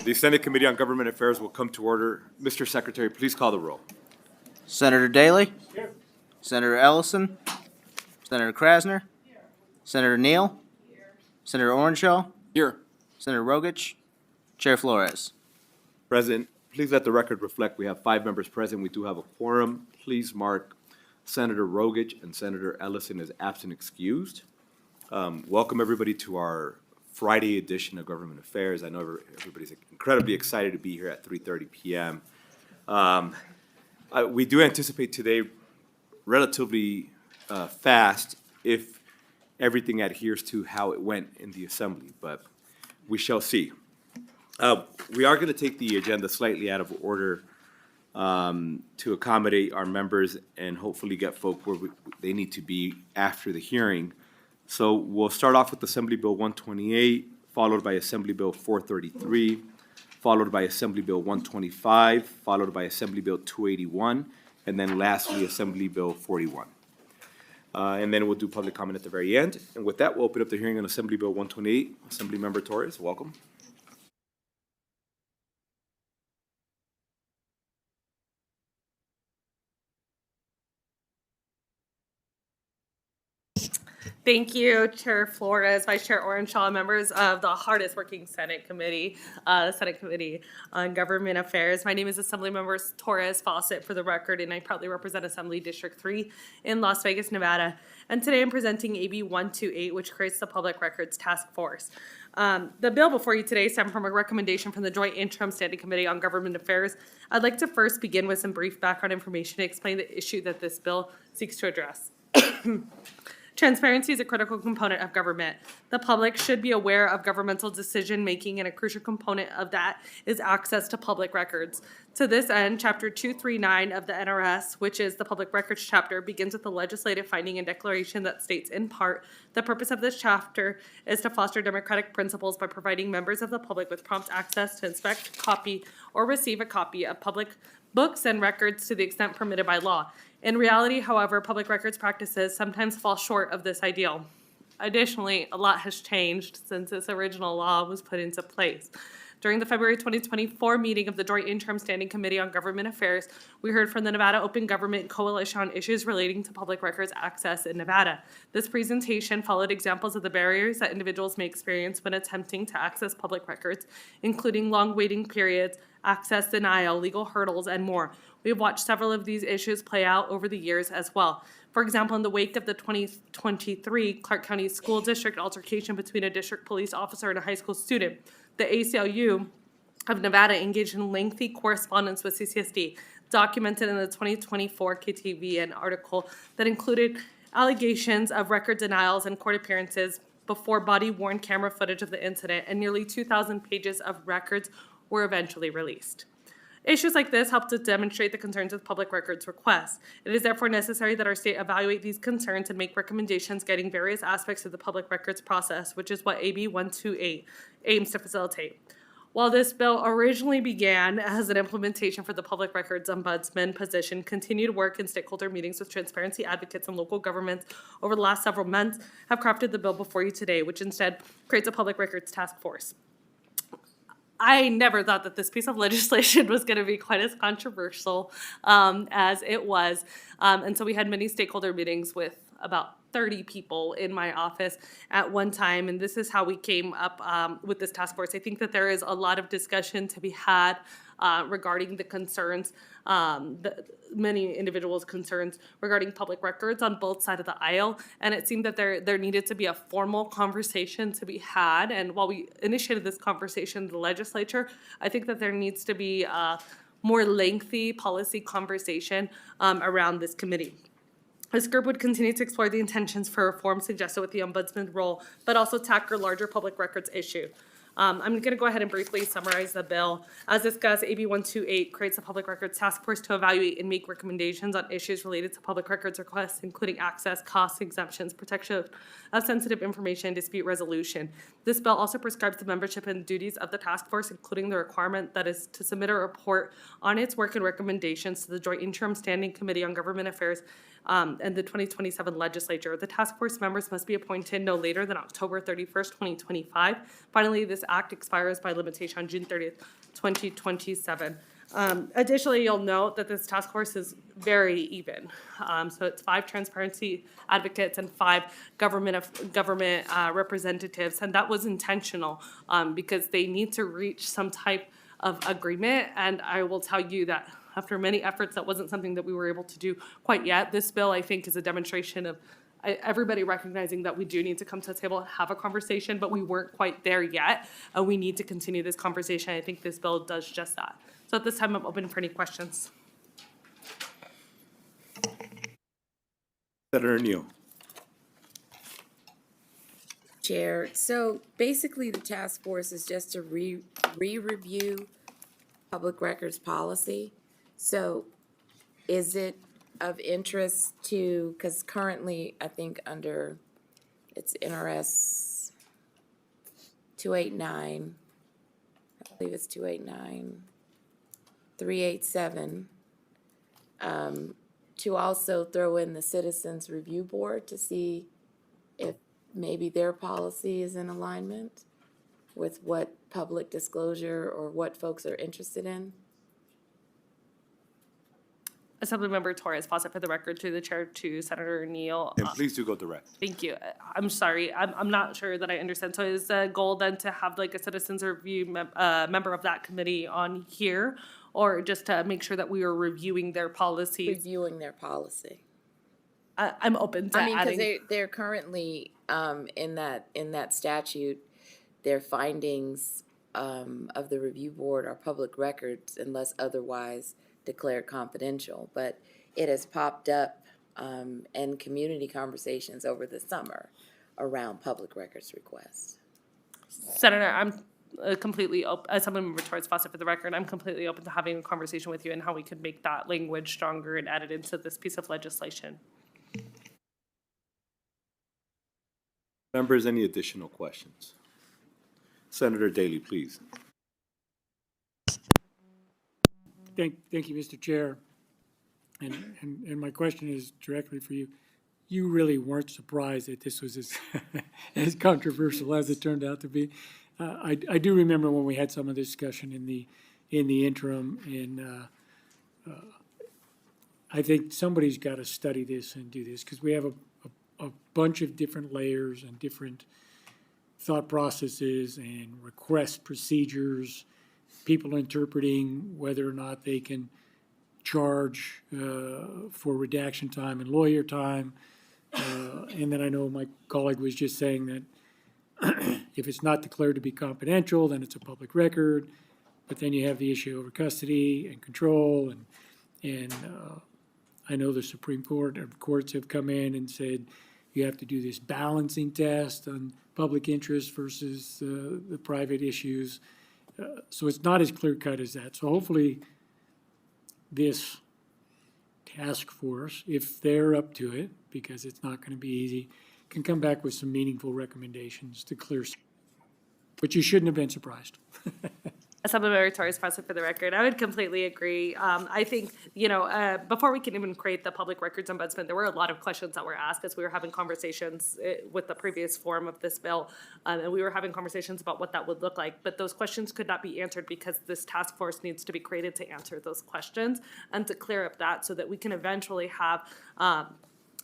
The Senate Committee on Government Affairs will come to order. Mr. Secretary, please call the roll. Senator Daley? Here. Senator Ellison? Senator Krasner? Here. Senator Neal? Here. Senator Orenshaw? Here. Senator Rogich? Chair Flores. President, please let the record reflect we have 5 members present. We do have a quorum. Please mark Senator Rogich and Senator Ellison as absent excused. Welcome everybody to our Friday edition of Government Affairs. I know everybody's incredibly excited to be here at 3:30 p.m. We do anticipate today relatively fast if everything adheres to how it went in the Assembly, but we shall see. We are going to take the agenda slightly out of order to accommodate our members and hopefully get folk where they need to be after the hearing. So we'll start off with Assembly Bill 128, followed by Assembly Bill 433, followed by Assembly Bill 125, followed by Assembly Bill 281, and then lastly Assembly Bill 41. And then we'll do public comment at the very end. And with that, we'll open up the hearing on Assembly Bill 128. Assembly Member Torres, welcome. Thank you, Chair Flores, Vice Chair Orenshaw, members of the hardest working Senate Committee, the Senate Committee on Government Affairs. My name is Assemblymember Torres Fawcett for the record, and I proudly represent Assembly District 3 in Las Vegas, Nevada. And today I'm presenting AB 128, which creates the Public Records Task Force. The bill before you today stemmed from a recommendation from the Joint Interim Standing Committee on Government Affairs. I'd like to first begin with some brief background information to explain the issue that this bill seeks to address. Transparency is a critical component of government. The public should be aware of governmental decision-making, and a crucial component of that is access to public records. To this end, Chapter 239 of the NRS, which is the Public Records chapter, begins with a legislative finding and declaration that states, in part, the purpose of this chapter is to foster democratic principles by providing members of the public with prompt access to inspect, copy, or receive a copy of public books and records to the extent permitted by law. In reality, however, public records practices sometimes fall short of this ideal. Additionally, a lot has changed since this original law was put into place. During the February 2024 meeting of the Joint Interim Standing Committee on Government Affairs, we heard from the Nevada Open Government Coalition on issues relating to public records access in Nevada. This presentation followed examples of the barriers that individuals may experience when attempting to access public records, including long waiting periods, access denial, legal hurdles, and more. We have watched several of these issues play out over the years as well. For example, in the wake of the 2023 Clark County School District altercation between a district police officer and a high school student, the ACLU of Nevada engaged in lengthy correspondence with CCSD, documented in the 2024 KTVN article that included allegations of record denials and court appearances before body-worn camera footage of the incident, and nearly 2,000 pages of records were eventually released. Issues like this help to demonstrate the concerns with public records requests. It is therefore necessary that our state evaluate these concerns and make recommendations guiding various aspects of the public records process, which is what AB 128 aims to facilitate. While this bill originally began as an implementation for the Public Records Ombudsman position, continued work in stakeholder meetings with transparency advocates and local governments over the last several months have crafted the bill before you today, which instead creates a Public Records Task Force. I never thought that this piece of legislation was going to be quite as controversial as it was. And so we had many stakeholder meetings with about 30 people in my office at one time. And this is how we came up with this task force. I think that there is a lot of discussion to be had regarding the concerns, many individuals' concerns regarding public records on both sides of the aisle. And it seemed that there needed to be a formal conversation to be had. And while we initiated this conversation in the legislature, I think that there needs to be a more lengthy policy conversation around this committee. This group would continue to explore the intentions for reform suggested with the ombudsman role, but also tackle larger public records issue. I'm going to go ahead and briefly summarize the bill. As discussed, AB 128 creates a Public Records Task Force to evaluate and make recommendations on issues related to public records requests, including access, costs, exemptions, protection of sensitive information, and dispute resolution. This bill also prescribes the membership and duties of the task force, including the requirement that is to submit a report on its work and recommendations to the Joint Interim Standing Committee on Government Affairs and the 2027 legislature. The task force members must be appointed no later than October 31st, 2025. Finally, this act expires by limitation on June 30th, 2027. Additionally, you'll note that this task force is very even. So it's 5 transparency advocates and 5 government representatives, and that was intentional because they need to reach some type of agreement. And I will tell you that after many efforts, that wasn't something that we were able to do quite yet. This bill, I think, is a demonstration of everybody recognizing that we do need to come to the table and have a conversation, but we weren't quite there yet. We need to continue this conversation. I think this bill does just that. So at this time, I'm open for any questions. Senator Neal. Chair, so basically the task force is just to re-review public records policy. So is it of interest to, because currently I think under, it's NRS 289, I believe it's 289, 387, to also throw in the Citizens Review Board to see if maybe their policy is in alignment with what public disclosure or what folks are interested in? Assemblymember Torres, Fawcett for the record, through the chair to Senator Neal. And please do go direct. Thank you. I'm sorry. I'm not sure that I understand. So is the goal then to have like a citizens review member of that committee on here, or just to make sure that we are reviewing their policies? Reviewing their policy. I'm open to I mean, adding. because they're currently in that statute, their findings of the review board are public records unless otherwise declared confidential. But it has popped up in community conversations over the summer around public records requests. Senator, I'm completely open. Assemblymember Torres, Fawcett for the record, I'm completely open to having a conversation with you and how we could make that language stronger and add it into this piece of legislation. Members, any additional questions? Senator Daley, please. Thank you, Mr. Chair. And my question is directly for you. You really weren't surprised that this was as controversial as it turned out to be. I do remember when we had some of the discussion in the interim, and I think somebody's got to study this and do this, because we have a bunch of different layers and different thought processes and request procedures, people interpreting whether or not they can charge for redaction time and lawyer time. And then I know my colleague was just saying that if it's not declared to be confidential, then it's a public record. But then you have the issue over custody and control, and I know the Supreme Court or courts have come in and said you have to do this balancing test on public interest versus the private issues. So it's not as clear cut as that. So hopefully this task force, if they're up to it, because it's not going to be easy, can come back with some meaningful recommendations to clear. But you shouldn't have been surprised. Assemblymember Torres, Fawcett for the record, I would completely agree. I think, before we can even create the Public Records Ombudsman, there were a lot of questions that were asked as we were having conversations with the previous form of this bill. And we were having conversations about what that would look like. But those questions could not be answered because this task force needs to be created to answer those questions and to clear up that so that we can eventually have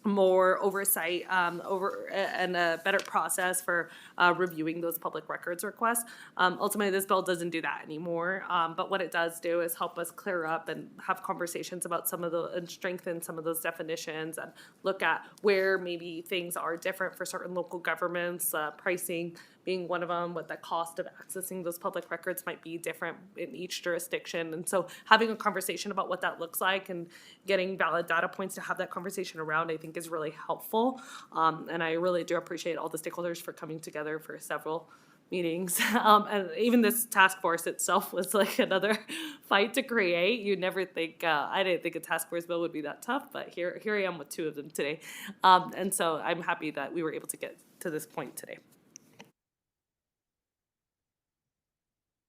more oversight and a better process for reviewing those public records requests. Ultimately, this bill doesn't do that anymore, but what it does do is help us clear up and have conversations about some of the, and strengthen some of those definitions and look at where maybe things are different for certain local governments, pricing being one of them, what the cost of accessing those public records might be different in each jurisdiction. And so having a conversation about what that looks like and getting valid data points to have that conversation around, I think is really helpful. And I really do appreciate all the stakeholders for coming together for several meetings. And even this task force itself was like another fight to create. You'd never think, I didn't think a task force bill would be that tough, but here I am with 2 of them today. And so I'm happy that we were able to get to this point today.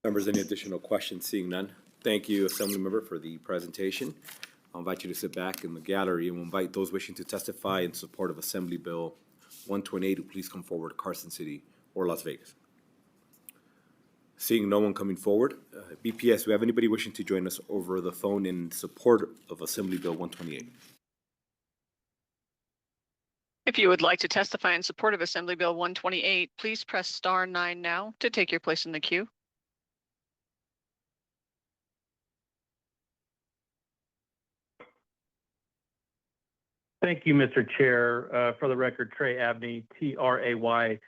Members, any additional questions? Seeing none. Thank you, Assemblymember, for the presentation. I'll invite you to sit back in the gallery and we'll invite those wishing to testify in support of Assembly Bill 128 to please come forward to Carson City or Las Vegas. Seeing no one coming forward, BPS, do we have anybody wishing to join us over the phone in support of Assembly Bill 128? If you would like to testify in support of Assembly Bill 128, please press star 9 now to take your place in the queue. Thank you, Mr. Chair. For the record, Trey Abney, Trayabney,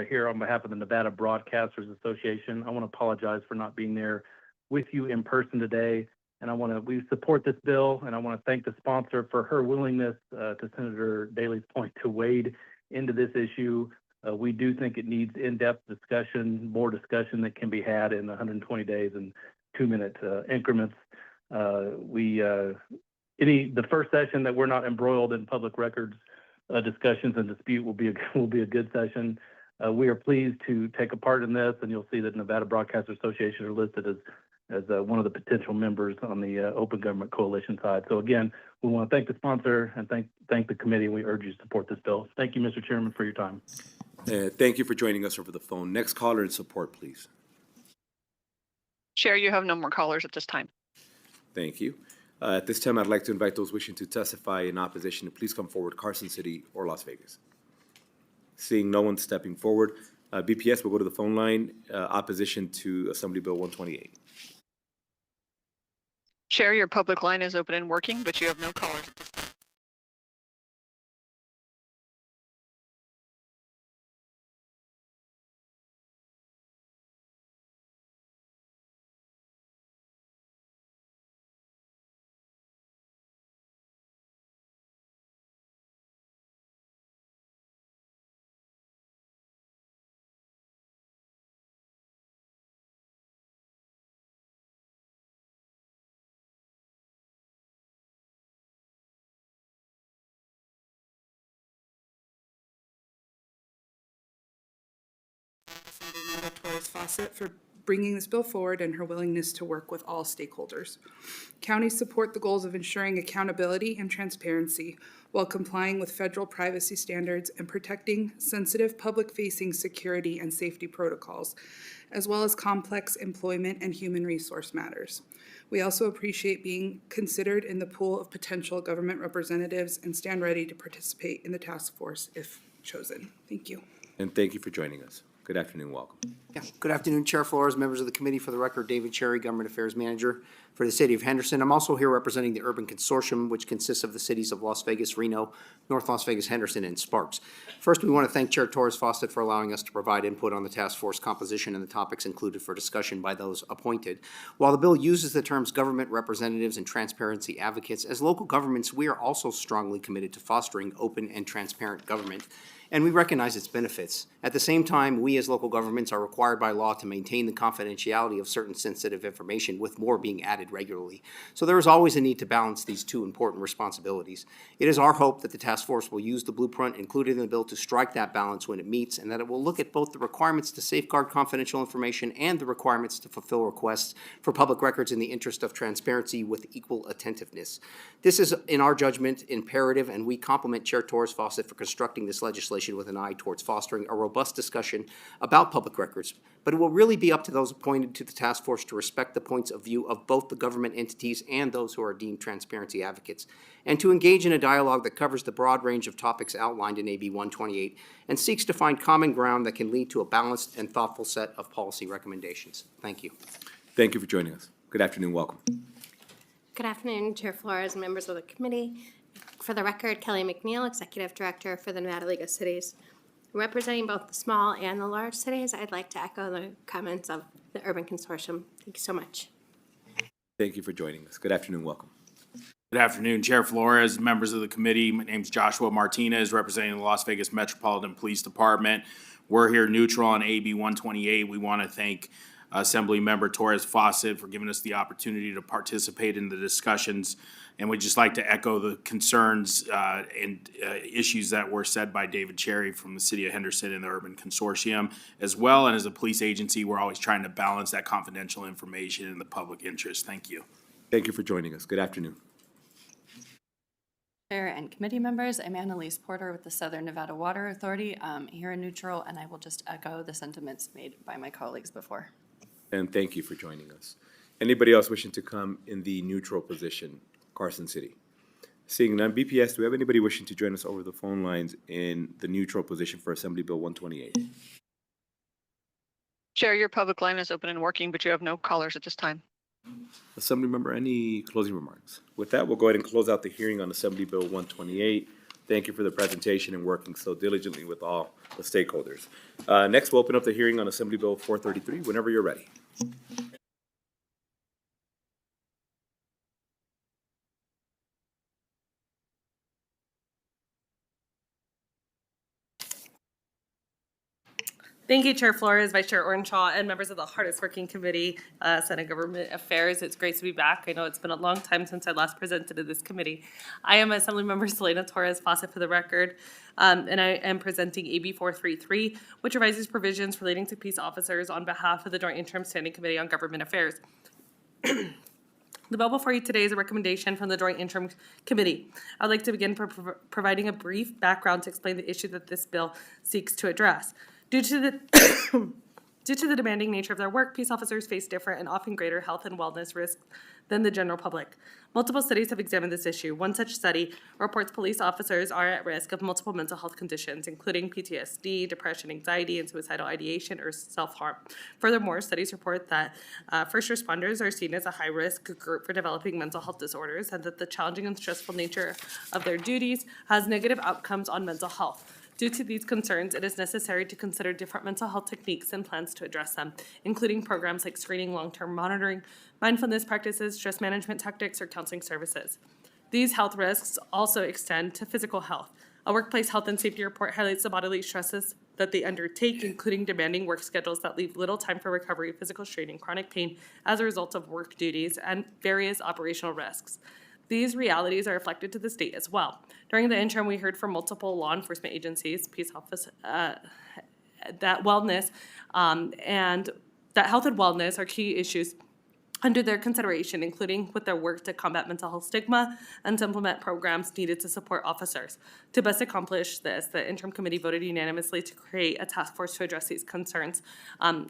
here on behalf of the Nevada Broadcasters Association. I want to apologize for not being there with you in person today. And we support this bill, and I want to thank the sponsor for her willingness, to Senator Daley's point, to wade into this issue. We do think it needs in-depth discussion, more discussion that can be had in 120 days and 2-minute increments. The first session that we're not embroiled in public records discussions and dispute will be a good session. We are pleased to take a part in this, and you'll see that Nevada Broadcasters Association are listed as one of the potential members on the Open Government Coalition side. So again, we want to thank the sponsor and thank the committee, and we urge you to support this bill. Thank you, Mr. Chairman, for your time. Thank you for joining us over the phone. Next caller in support, please. Chair, you have no more callers at this time. Thank you. At this time, I'd like to invite those wishing to testify in opposition to please come forward, Carson City or Las Vegas. Seeing no one stepping forward, BPS will go to the phone line, opposition to Assembly Bill 128. Chair, your public line is open and working, but you have no callers at this time. Assemblymember Torres Fawcett for bringing this bill forward and her willingness to work with all stakeholders. Counties support the goals of ensuring accountability and transparency while complying with federal privacy standards and protecting sensitive public-facing security and safety protocols, as well as complex employment and human resource matters. We also appreciate being considered in the pool of potential government representatives and stand ready to participate in the task force if chosen. Thank you. And thank you for joining us. Good afternoon, welcome. Yeah. Good afternoon, Chair Flores, members of the committee. For the record, David Cherry, Government Affairs Manager for the City of Henderson. I'm also here representing the Urban Consortium, which consists of the cities of Las Vegas, Reno, North Las Vegas, Henderson, and Sparks. First, we want to thank Chair Torres Fawcett for allowing us to provide input on the task force composition and the topics included for discussion by those appointed. While the bill uses the terms government representatives and transparency advocates, as local governments, we are also strongly committed to fostering open and transparent government, and we recognize its benefits. At the same time, we as local governments are required by law to maintain the confidentiality of certain sensitive information, with more being added regularly. So there is always a need to balance these two important responsibilities. It is our hope that the task force will use the blueprint included in the bill to strike that balance when it meets, and that it will look at both the requirements to safeguard confidential information and the requirements to fulfill requests for public records in the interest of transparency with equal attentiveness. This is, in our judgment, imperative, and we compliment Chair Torres Fawcett for constructing this legislation with an eye towards fostering a robust discussion about public records. But it will really be up to those appointed to the task force to respect the points of view of both the government entities and those who are deemed transparency advocates, and to engage in a dialogue that covers the broad range of topics outlined in AB 128 and seeks to find common ground that can lead to a balanced and thoughtful set of policy recommendations. Thank you. Thank you for joining us. Good afternoon, welcome. Good afternoon, Chair Flores and members of the committee. For the record, Kelly McNeil, Executive Director for the Nevada League of Cities. Representing both the small and the large cities, I'd like to echo the comments of the Urban Consortium. Thank you so much. Thank you for joining us. Good afternoon, welcome. Good afternoon, Chair Flores, members of the committee. My name is Joshua Martinez, representing the Las Vegas Metropolitan Police Department. We're here neutral on AB 128. We want to thank Assemblymember Torres Fawcett for giving us the opportunity to participate in the discussions. And we'd just like to echo the concerns and issues that were said by David Cherry from the City of Henderson and the Urban Consortium as well. And as a police agency, we're always trying to balance that confidential information and the public interest. Thank you. Thank you for joining us. Good afternoon. Chair and committee members, I'm Annalise Porter with the Southern Nevada Water Authority. Here in neutral, and I will just echo the sentiments made by my colleagues before. And thank you for joining us. Anybody else wishing to come in the neutral position, Carson City? Seeing none, BPS, do we have anybody wishing to join us over the phone lines in the neutral position for Assembly Bill 128? Chair, your public line is open and working, but you have no callers at this time. Assembly member, any closing remarks? With that, we'll go ahead and close out the hearing on Assembly Bill 128. Thank you for the presentation and working so diligently with all the stakeholders. Next, we'll open up the hearing on Assembly Bill 433, whenever you're ready. Thank you, Chair Flores, Vice Chair Orenshaw, and members of the hardest working committee, Senate Government Affairs. It's great to be back. I know it's been a long time since I last presented to this committee. I am Assemblymember Selena Torres Fawcett for the record, and I am presenting AB 433, which revises provisions relating to peace officers on behalf of the Joint Interim Standing Committee on Government Affairs. The bill before you today is a recommendation from the Joint Interim Committee. I'd like to begin by providing a brief background to explain the issue that this bill seeks to address. Due to the demanding nature of their work, peace officers face different and often greater health and wellness risks than the general public. Multiple studies have examined this issue. One such study reports police officers are at risk of multiple mental health conditions, including PTSD, depression, anxiety, and suicidal ideation or self-harm. Furthermore, studies report that first responders are seen as a high-risk group for developing mental health disorders, and that the challenging and stressful nature of their duties has negative outcomes on mental health. Due to these concerns, it is necessary to consider different mental health techniques and plans to address them, including programs like screening, long-term monitoring, mindfulness practices, stress management tactics, or counseling services. These health risks also extend to physical health. A workplace health and safety report highlights the bodily stresses that they undertake, including demanding work schedules that leave little time for recovery, physical strain, and chronic pain as a result of work duties, and various operational risks. These realities are reflected to the state as well. During the interim, we heard from multiple law enforcement agencies, peace office, that wellness and that health and wellness are key issues under their consideration, including with their work to combat mental health stigma and to implement programs needed to support officers. To best accomplish this, the interim committee voted unanimously to create a task force to address these concerns.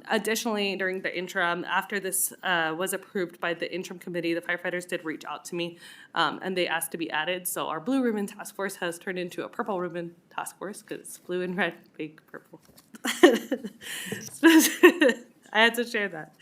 Additionally, during the interim, after this was approved by the interim committee, the firefighters did reach out to me and they asked to be added. So our blue ribbon task force has turned into a purple ribbon task force because it's blue and red, big purple. I had to share that.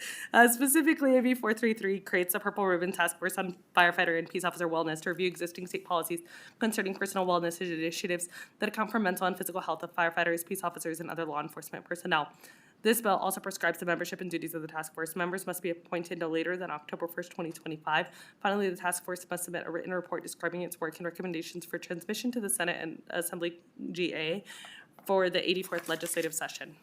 Specifically, AB 433 creates a purple ribbon task force on firefighter and peace officer wellness to review existing state policies concerning personal wellness initiatives that account for mental and physical health of firefighters, peace officers, and other law enforcement personnel. This bill also prescribes the membership and duties of the task force. Members must be appointed no later than October 1st, 2025. Finally, the task force must submit a written report describing its work and recommendations for transmission to the Senate and Assembly GA for the 84th legislative session.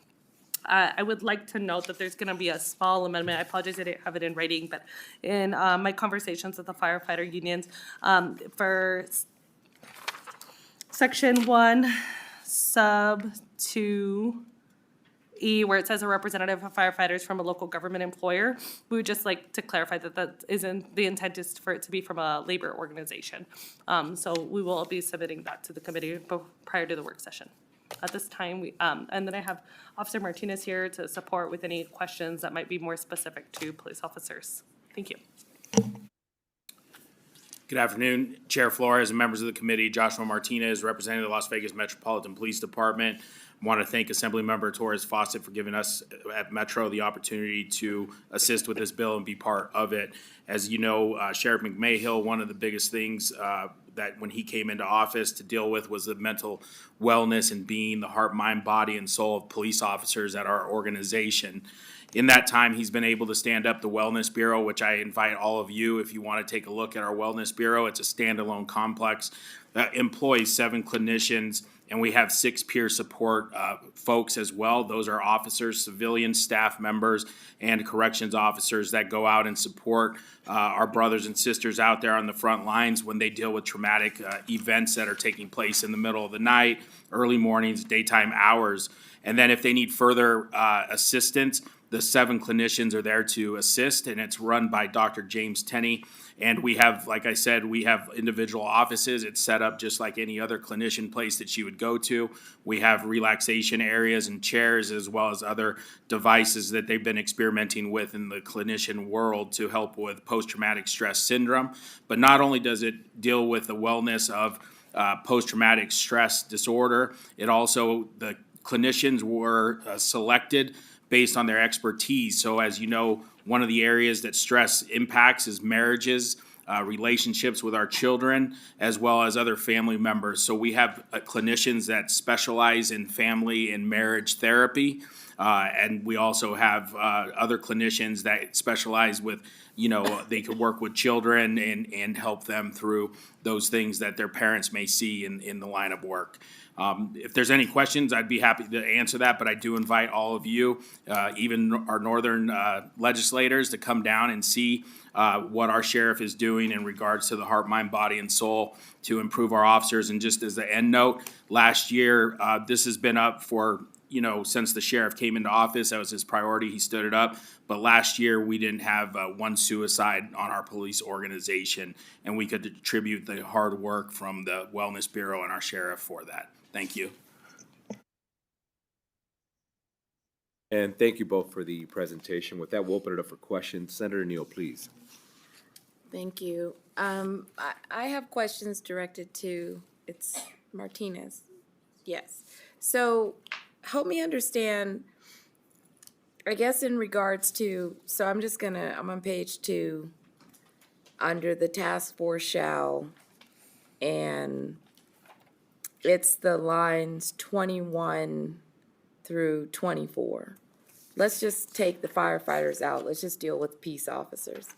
I would like to note that there's going to be a small amendment. I apologize I didn't have it in writing, but in my conversations with the firefighter unions, for Section 1, Sub 2E, where it says a representative of firefighters from a local government employer, we would just like to clarify that that isn't, the intent is for it to be from a labor organization. So we will be submitting that to the committee prior to the work session. At this time, and then I have Officer Martinez here to support with any questions that might be more specific to police officers. Thank you. Good afternoon, Chair Flores and members of the committee. Joshua Martinez, representing the Las Vegas Metropolitan Police Department. I want to thank Assemblymember Torres Fawcett for giving us at Metro the opportunity to assist with this bill and be part of it. As you know, Sheriff McMahill, one of the biggest things that when he came into office to deal with was the mental wellness and being the heart, mind, body, and soul of police officers at our organization. In that time, he's been able to stand up the Wellness Bureau, which I invite all of you, if you want to take a look at our Wellness Bureau. It's a standalone complex that employs 7 clinicians And we have 6 peer support folks as well. Those are officers, civilian staff members, and corrections officers that go out and support our brothers and sisters out there on the front lines when they deal with traumatic events that are taking place in the middle of the night, early mornings, daytime hours. And then if they need further assistance, the 7 clinicians are there to assist, and it's run by Dr. James Tenney. And we have, like I said, we have individual offices. It's set up just like any other clinician place that you would go to. We have relaxation areas and chairs, as well as other devices that they've been experimenting with in the clinician world to help with post-traumatic stress syndrome. But not only does it deal with the wellness of post-traumatic stress disorder, it also, the clinicians were selected based on their expertise. So as you know, one of the areas that stress impacts is marriages, relationships with our children, as well as other family members. So we have clinicians that specialize in family and marriage therapy. And we also have other clinicians that specialize with, they could work with children and help them through those things that their parents may see in the line of work. If there's any questions, I'd be happy to answer that, but I do invite all of you, even our northern legislators, to come down and see what our sheriff is doing in regards to the heart, mind, body, and soul to improve our officers. And just as the end note, last year, this has been up for, since the sheriff came into office. That was his priority. He stood it up. But last year, we didn't have one suicide on our police organization, and we could attribute the hard work from the Wellness Bureau and our sheriff for that. Thank you. And thank you both for the presentation. With that, we'll open it up for questions. Senator Neal, please. Thank you. I have questions directed to, it's Martinez. Yes. So help me understand, I guess in regards to, so I'm on page 2, under the task force shall, and it's the lines 21 through 24. Let's just take the firefighters out. Let's just deal with peace officers.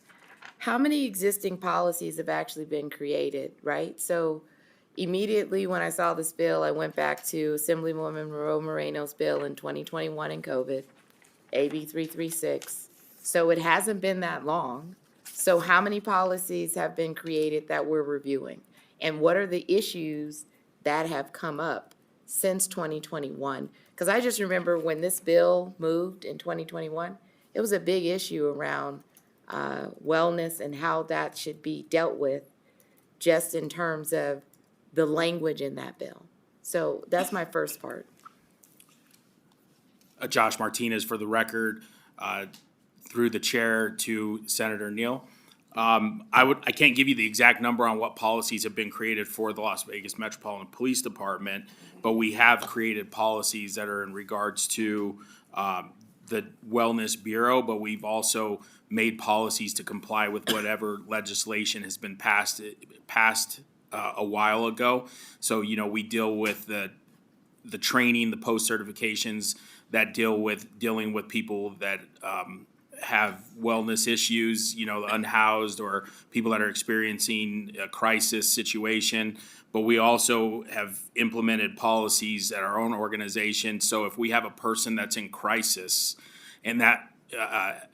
How many existing policies have actually been created, right? So immediately when I saw this bill, I went back to Assemblywoman Monroe Moreno's bill in 2021 in COVID, AB 336. So it hasn't been that long. So how many policies have been created that we're reviewing? And what are the issues that have come up since 2021? Because I just remember when this bill moved in 2021, it was a big issue around wellness and how that should be dealt with, just in terms of the language in that bill. So that's my first part. Josh Martinez, for the record, through the chair to Senator Neal. I can't give you the exact number on what policies have been created for the Las Vegas Metropolitan Police Department, but we have created policies that are in regards to the Wellness Bureau, but we've also made policies to comply with whatever legislation has been passed a while ago. So, we deal with the training, the post certifications that dealing with people that have wellness issues, unhoused or people that are experiencing a crisis situation. But we also have implemented policies at our own organization. So if we have a person that's in crisis, and that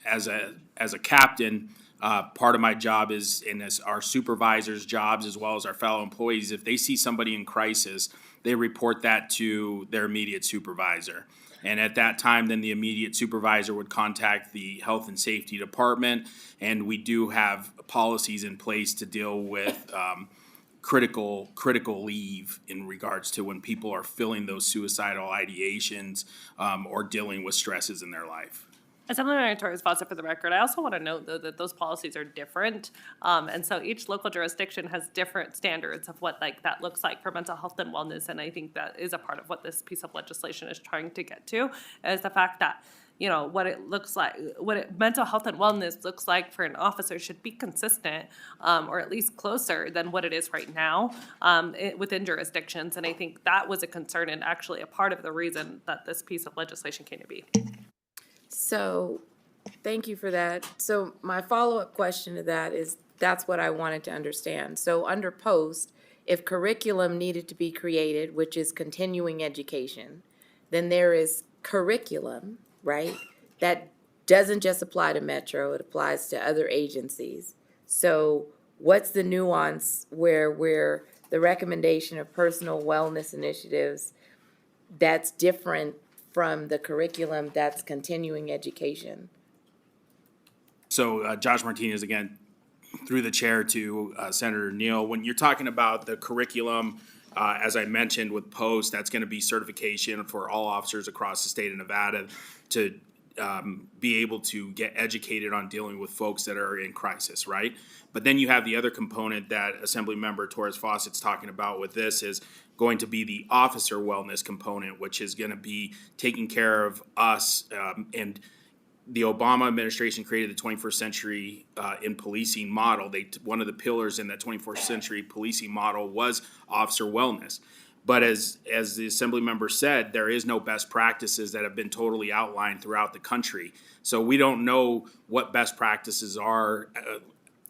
as a captain, part of my job is, and as our supervisors' jobs as well as our fellow employees, if they see somebody in crisis, they report that to their immediate supervisor. And at that time, then the immediate supervisor would contact the health and safety department. And we do have policies in place to deal with critical leave in regards to when people are feeling those suicidal ideations or dealing with stresses in their life. Assemblymember Torres Fawcett, for the record, I also want to note, though, that those policies are different. And so each local jurisdiction has different standards of what that looks like for mental health and wellness. And I think that is a part of what this piece of legislation is trying to get to, is the fact that, what it looks like, mental health and wellness looks like for an officer should be consistent, or at least closer than what it is right now within jurisdictions. And I think that was a concern and actually a part of the reason that this piece of legislation came to be. So, thank you for that. So my follow-up question to that is, that's what I wanted to understand. So under post, if curriculum needed to be created, which is continuing education, then there is curriculum, right? That doesn't just apply to Metro, it applies to other agencies. So what's the nuance where the recommendation of personal wellness initiatives that's different from the curriculum that's continuing education? So Josh Martinez, again, through the chair to Senator Neal, when you're talking about the curriculum, as I mentioned with POST, that's going to be certification for all officers across the state of Nevada to be able to get educated on dealing with folks that are in crisis, right? But then you have the other component that Assemblymember Torres Fawcett's talking about with this is going to be the officer wellness component, which is going to be taking care of us. And the Obama administration created the 21st century in policing model. One of the pillars in that 21st century policing model was officer wellness. But as the Assembly member said, there is no best practices that have been totally outlined throughout the country. So we don't know what best practices are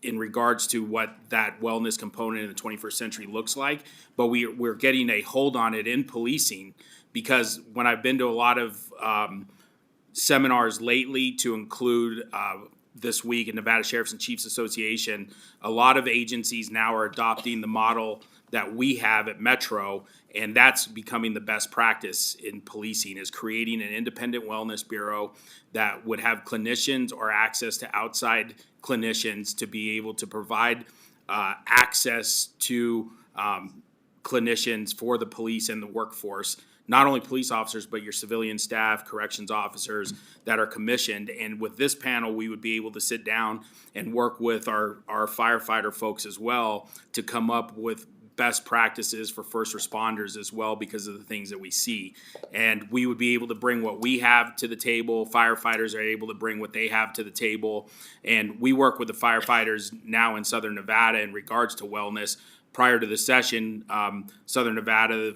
in regards to what that wellness component in the 21st century looks like. But we're getting a hold on it in policing, because when I've been to a lot of seminars lately, to include this week in Nevada Sheriffs and Chiefs Association, a lot of agencies now are adopting the model that we have at Metro, and that's becoming the best practice in policing, is creating an independent wellness bureau that would have clinicians or access to outside clinicians to be able to provide access to clinicians for the police and the workforce. Not only police officers, but your civilian staff, corrections officers that are commissioned. And with this panel, we would be able to sit down and work with our firefighter folks as well to come up with best practices for first responders as well, because of the things that we see. And we would be able to bring what we have to the table. Firefighters are able to bring what they have to the table. And we work with the firefighters now in Southern Nevada in regards to wellness. Prior to the session, Southern Nevada,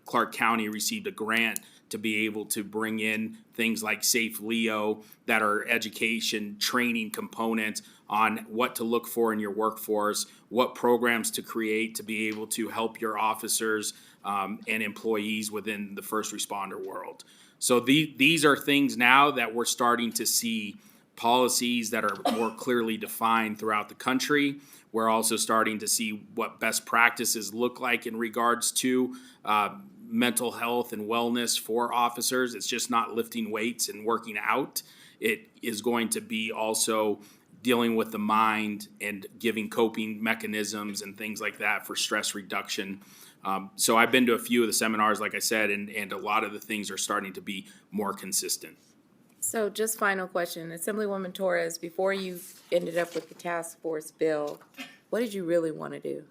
Clark County received a grant to be able to bring in things like Safe Leo that are education training components on what to look for in your workforce, what programs to create to be able to help your officers and employees within the first responder world. So these are things now that we're starting to see policies that are more clearly defined throughout the country. We're also starting to see what best practices look like in regards to mental health and wellness for officers. It's just not lifting weights and working out. It is going to be also dealing with the mind and giving coping mechanisms and things like that for stress reduction. So I've been to a few of the seminars, like I said, and a lot of the things are starting to be more consistent. So just final question, Assemblywoman Torres, before you ended up with the task force bill, what did you really want to do?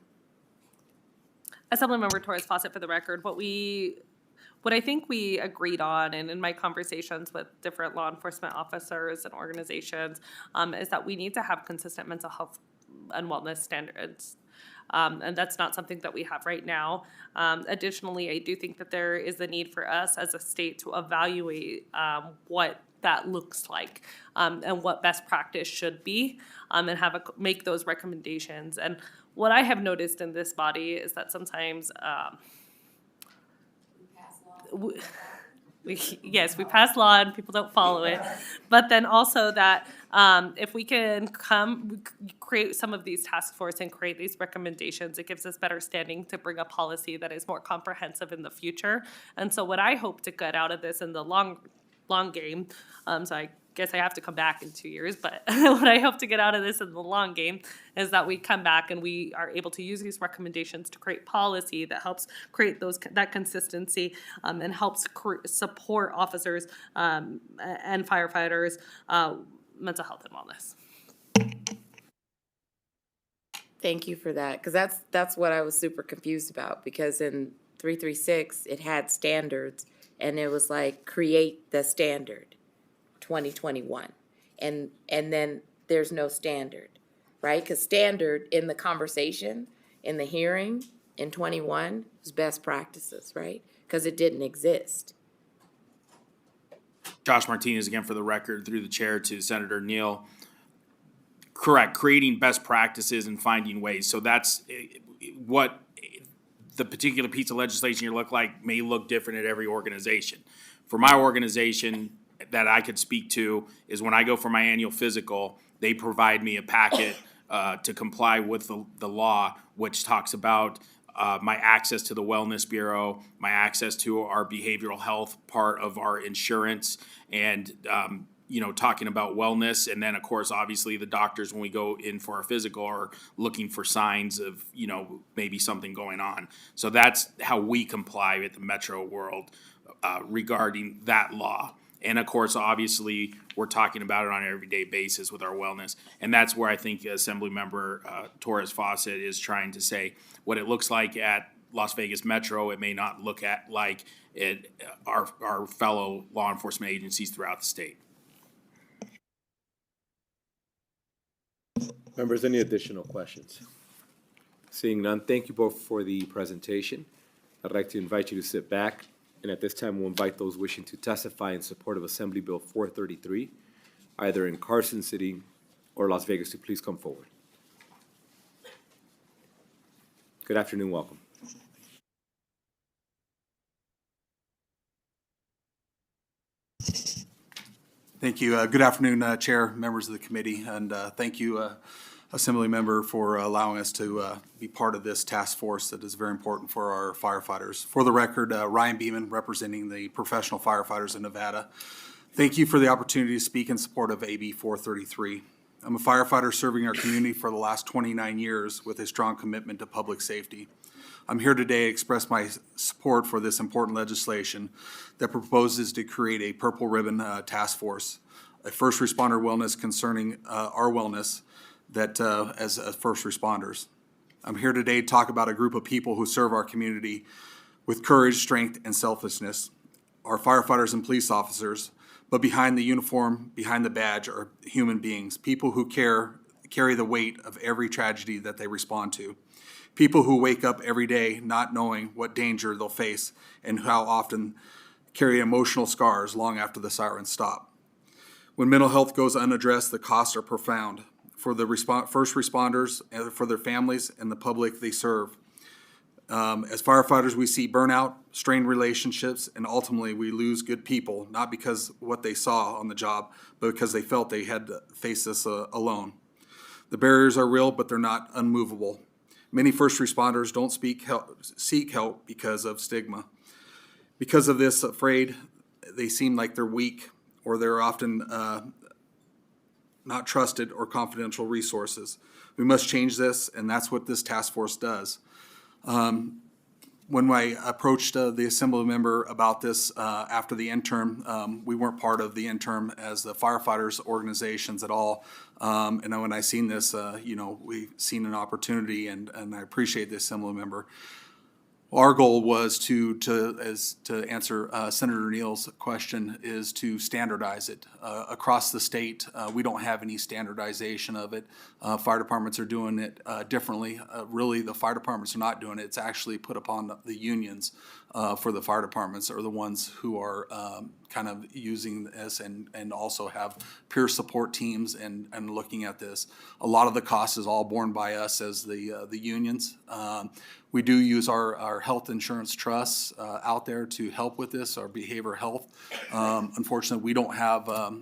Assemblymember Torres Fawcett, for the record, what I think we agreed on, and in my conversations with different law enforcement officers and organizations, is that we need to have consistent mental health and wellness standards. And that's not something that we have right now. Additionally, I do think that there is a need for us as a state to evaluate what that looks like and what best practice should be, and make those recommendations. And what I have noticed in this body is that sometimes we pass law and people don't follow it, but then also that if we can create some of these task force and create these recommendations, it gives us better standing to bring a policy that is more comprehensive in the future. And so what I hope to get out of this in the long game, so I guess I have to come back in 2 years, but what I hope to get out of this in the long game is that we come back and we are able to use these recommendations to create policy that helps create that consistency and helps support officers and firefighters' mental health and wellness. Thank you for that, because that's what I was super confused about, because in 336 it had standards and it was like create the standard 2021 and then there's no standard, right? Because standard in the conversation in the hearing in 21 was best practices, right? Because it didn't exist. Josh Martinez, again, for the record, through the chair to Senator Neal. Correct, creating best practices and finding ways. So that's what the particular piece of legislation you look like may look different at every organization. For my organization that I could speak to is when I go for my annual physical, they provide me a packet to comply with the law, which talks about my access to the Wellness Bureau, my access to our behavioral health part of our insurance, and talking about wellness. And then, of course, obviously the doctors, when we go in for our physical, are looking for signs of, maybe something going on. So that's how we comply with the metro world regarding that law. And of course, obviously, we're talking about it on an everyday basis with our wellness. And that's where I think Assemblymember Torres Fawcett is trying to say what it looks like at Las Vegas Metro, it may not look at like it, our fellow law enforcement agencies throughout the state. Members, any additional questions? Seeing none, thank you both for the presentation. I'd like to invite you to sit back, and at this time, we'll invite those wishing to testify in support of Assembly Bill 433, either in Carson City or Las Vegas, to please come forward. Good afternoon, welcome. Thank you. Good afternoon, Chair, members of the committee, and thank you, Assembly Member, for allowing us to be part of this task force that is very important for our firefighters. For the record, Ryan Beeman, representing the professional firefighters in Nevada. Thank you for the opportunity to speak in support of AB 433. I'm a firefighter serving our community for the last 29 years with a strong commitment to public safety. I'm here today to express my support for this important legislation that proposes to create a purple ribbon task force, a first responder wellness concerning our wellness that as first responders. I'm here today to talk about a group of people who serve our community with courage, strength, and selflessness. Our firefighters and police officers, but behind the uniform, behind the badge, are human beings, people who carry the weight of every tragedy that they respond to. People who wake up every day not knowing what danger they'll face and how often carry emotional scars long after the sirens stop. When mental health goes unaddressed, the costs are profound for the first responders, for their families, and the public they serve. As firefighters, we see burnout, strained relationships, and ultimately we lose good people, not because of what they saw on the job, but because they felt they had to face this alone. The barriers are real, but they're not unmovable. Many first responders don't seek help because of stigma. Because of this, afraid, they seem like they're weak, or they're often not trusted or confidential resources. We must change this, and that's what this task force does. When I approached the Assembly member about this after the interim, we weren't part of the interim as the firefighters organizations at all. And when I seen this, we've seen an opportunity, and I appreciate the Assembly member. Our goal was to answer Senator Neal's question, is to standardize it across the state. We don't have any standardization of it. Fire departments are doing it differently. Really, the fire departments are not doing it. It's actually put upon the unions for the fire departments, are the ones who are kind of using this and also have peer support teams and looking at this. A lot of the cost is all borne by us as the unions. We do use our health insurance trusts out there to help with this, our behavioral health. Unfortunately, we don't have a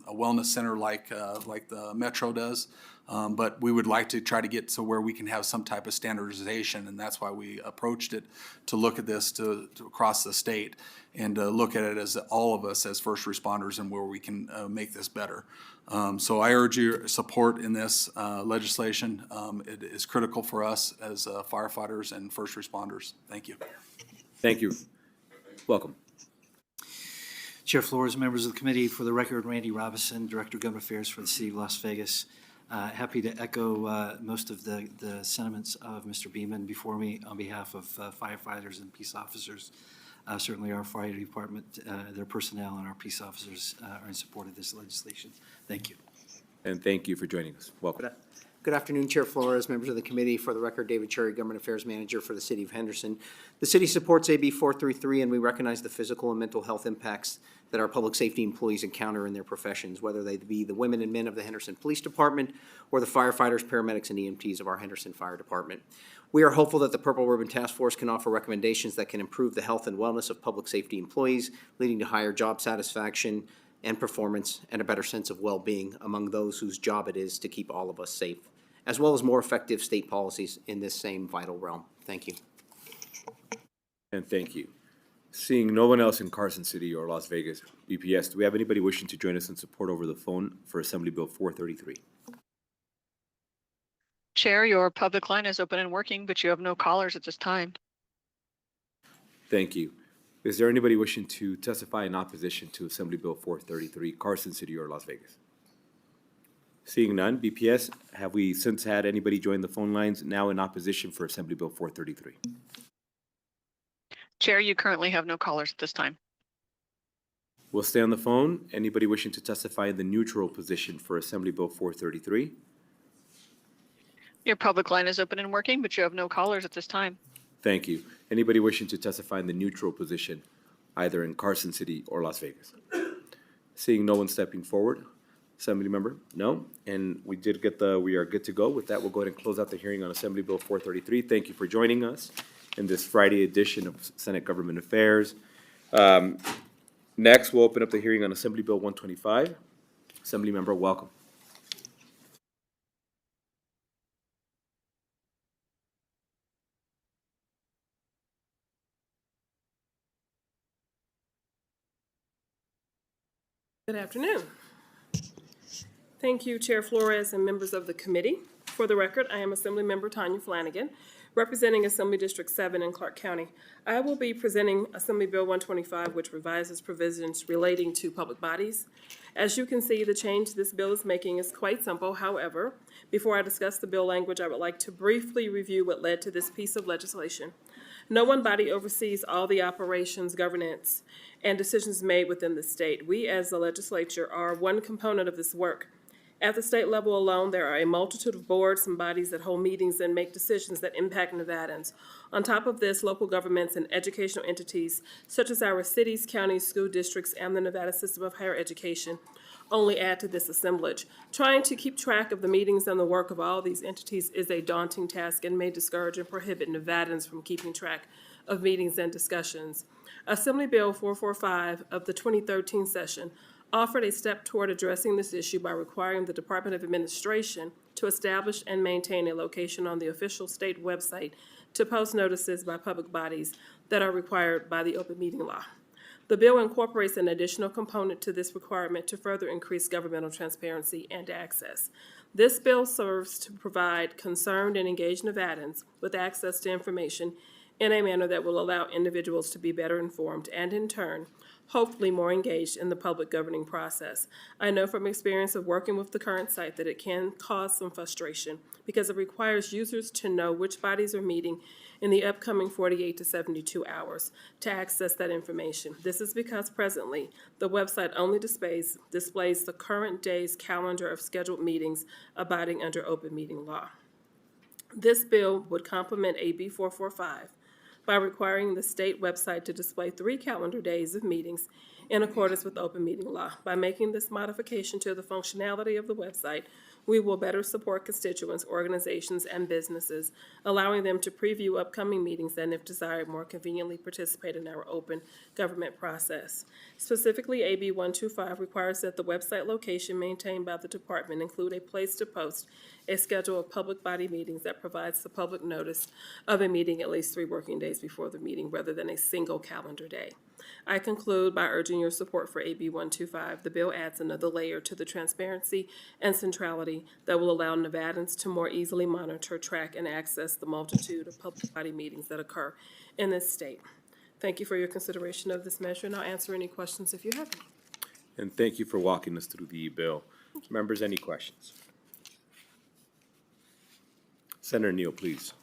wellness center like the Metro does, but we would like to try to get to where we can have some type of standardization, and that's why we approached it, to look at this to across the state and look at it as all of us as first responders and where we can make this better. So I urge your support in this legislation. It is critical for us as firefighters and first responders. Thank you. Thank you. Welcome. Chair Flores, members of the committee, for the record, Randy Robinson, Director of Government Affairs for the City of Las Vegas. Happy to echo most of the sentiments of Mr. Beeman before me on behalf of firefighters and peace officers. Certainly our fire department, their personnel, and our peace officers are in support of this legislation. Thank you. And thank you for joining us. Welcome. Good afternoon, Chair Flores, members of the committee. For the record, David Cherry, Government Affairs Manager for the City of Henderson. The city supports AB 433, and we recognize the physical and mental health impacts that our public safety employees encounter in their professions, whether they be the women and men of the Henderson Police Department or the firefighters, paramedics, and EMTs of our Henderson Fire Department. We are hopeful that the Purple Ribbon Task Force can offer recommendations that can improve the health and wellness of public safety employees, leading to higher job satisfaction and performance and a better sense of well-being among those whose job it is to keep all of us safe, as well as more effective state policies in this same vital realm. Thank you. And thank you. Seeing no one else in Carson City or Las Vegas, BPS, do we have anybody wishing to join us in support over the phone for Assembly Bill 433? Chair, your public line is open and working, but you have no callers at this time. Thank you. Is there anybody wishing to testify in opposition to Assembly Bill 433, Carson City or Las Vegas? Seeing none, BPS, have we since had anybody join the phone lines now in opposition for Assembly Bill 433? Chair, you currently have no callers at this time. We'll stay on the phone. Anybody wishing to testify in the neutral position for Assembly Bill 433? Your public line is open and working, but you have no callers at this time. Thank you. Anybody wishing to testify in the neutral position, either in Carson City or Las Vegas? Seeing no one stepping forward, Assembly member? No? And we are good to go. With that, we'll go ahead and close out the hearing on Assembly Bill 433. Thank you for joining us in this Friday edition of Senate Government Affairs. Next, we'll open up the hearing on Assembly Bill 125. Assembly member, welcome. Good afternoon. Thank you, Chair Flores and members of the committee. For the record, I am Assemblymember Tanya Flanagan, representing Assembly District 7 in Clark County. I will be presenting Assembly Bill 125, which revises provisions relating to public bodies. As you can see, the change this bill is making is quite simple. However, before I discuss the bill language, I would like to briefly review what led to this piece of legislation. No one body oversees all the operations, governance, and decisions made within the state. We, as the legislature, are one component of this work. At the state level alone, there are a multitude of boards and bodies that hold meetings and make decisions that impact Nevadans. On top of this, local governments and educational entities, such as our cities, counties, school districts, and the Nevada system of higher education, only add to this assemblage. Trying to keep track of the meetings and the work of all these entities is a daunting task and may discourage and prohibit Nevadans from keeping track of meetings and discussions. Assembly Bill 445 of the 2013 session offered a step toward addressing this issue by requiring the Department of Administration to establish and maintain a location on the official state website to post notices by public bodies that are required by the open meeting law. The bill incorporates an additional component to this requirement to further increase governmental transparency and access. This bill serves to provide concerned and engaged Nevadans with access to information in a manner that will allow individuals to be better informed and, in turn, hopefully more engaged in the public governing process. I know from experience of working with the current site that it can cause some frustration because it requires users to know which bodies are meeting in the upcoming 48 to 72 hours to access that information. This is because presently the website only displays the current day's calendar of scheduled meetings abiding under open meeting law. This bill would complement AB 445 by requiring the state website to display 3 calendar days of meetings in accordance with open meeting law. By making this modification to the functionality of the website, we will better support constituents, organizations, and businesses, allowing them to preview upcoming meetings and, if desired, more conveniently participate in our open government process. Specifically, AB 125 requires that the website location maintained by the department include a place to post a schedule of public body meetings that provides the public notice of a meeting at least 3 working days before the meeting, rather than a single calendar day. I conclude by urging your support for AB 125. The bill adds another layer to the transparency and centrality that will allow Nevadans to more easily monitor, track, and access the multitude of public body meetings that occur in this state. Thank you for your consideration of this measure, and I'll answer any questions if you have any. And thank you for walking us through the bill. Members, any questions? Senator Neal, please.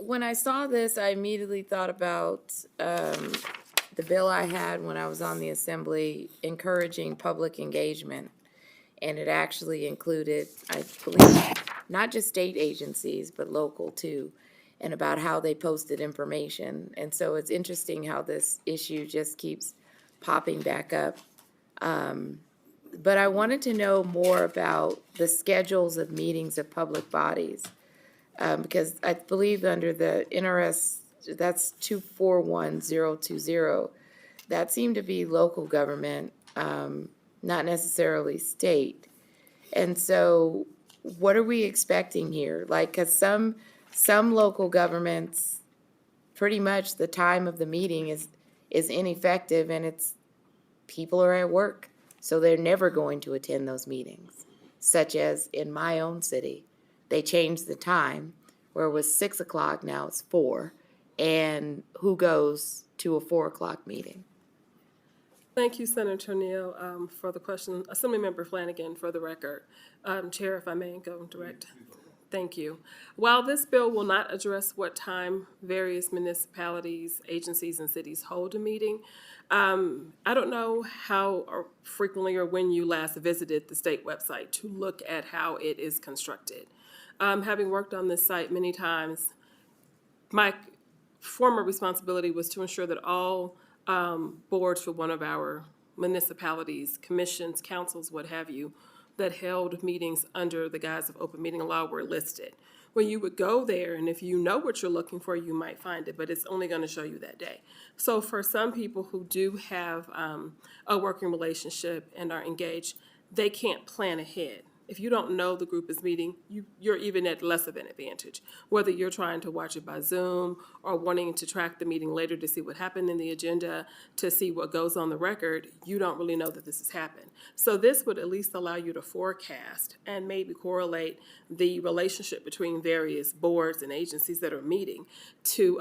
When I saw this, I immediately thought about the bill I had when I was on the Assembly encouraging public engagement. And it actually included, I believe, not just state agencies, but local too, and about how they posted information. And so it's interesting how this issue just keeps popping back up. But I wanted to know more about the schedules of meetings of public bodies. Because I believe under the NRS, that's 241020, that seemed to be local government, not necessarily state. And so what are we expecting here? Like, cause some local governments, pretty much the time of the meeting is ineffective, and it's, people are at work, so they're never going to attend those meetings. Such as in my own city, they changed the time, where it was 6 o'clock, now it's 4. And who goes to a 4 o'clock meeting? Thank you, Senator Neal, for the question. Assemblymember Flanagan, for the record. Chair, if I may go direct. Thank you. While this bill will not address what time various municipalities, agencies, and cities hold a meeting, I don't know how or frequently or when you last visited the state website to look at how it is constructed. Having worked on this site many times, my former responsibility was to ensure that all boards for one of our municipalities, commissions, councils, what have you, that held meetings under the guise of open meeting law were listed. When you would go there, and if you know what you're looking for, you might find it, but it's only going to show you that day. So for some people who do have a working relationship and are engaged, they can't plan ahead. If you don't know the group is meeting, you're even at less of an advantage. Whether you're trying to watch it by Zoom or wanting to track the meeting later to see what happened in the agenda, to see what goes on the record, you don't really know that this has happened. So this would at least allow you to forecast and maybe correlate the relationship between various boards and agencies that are meeting to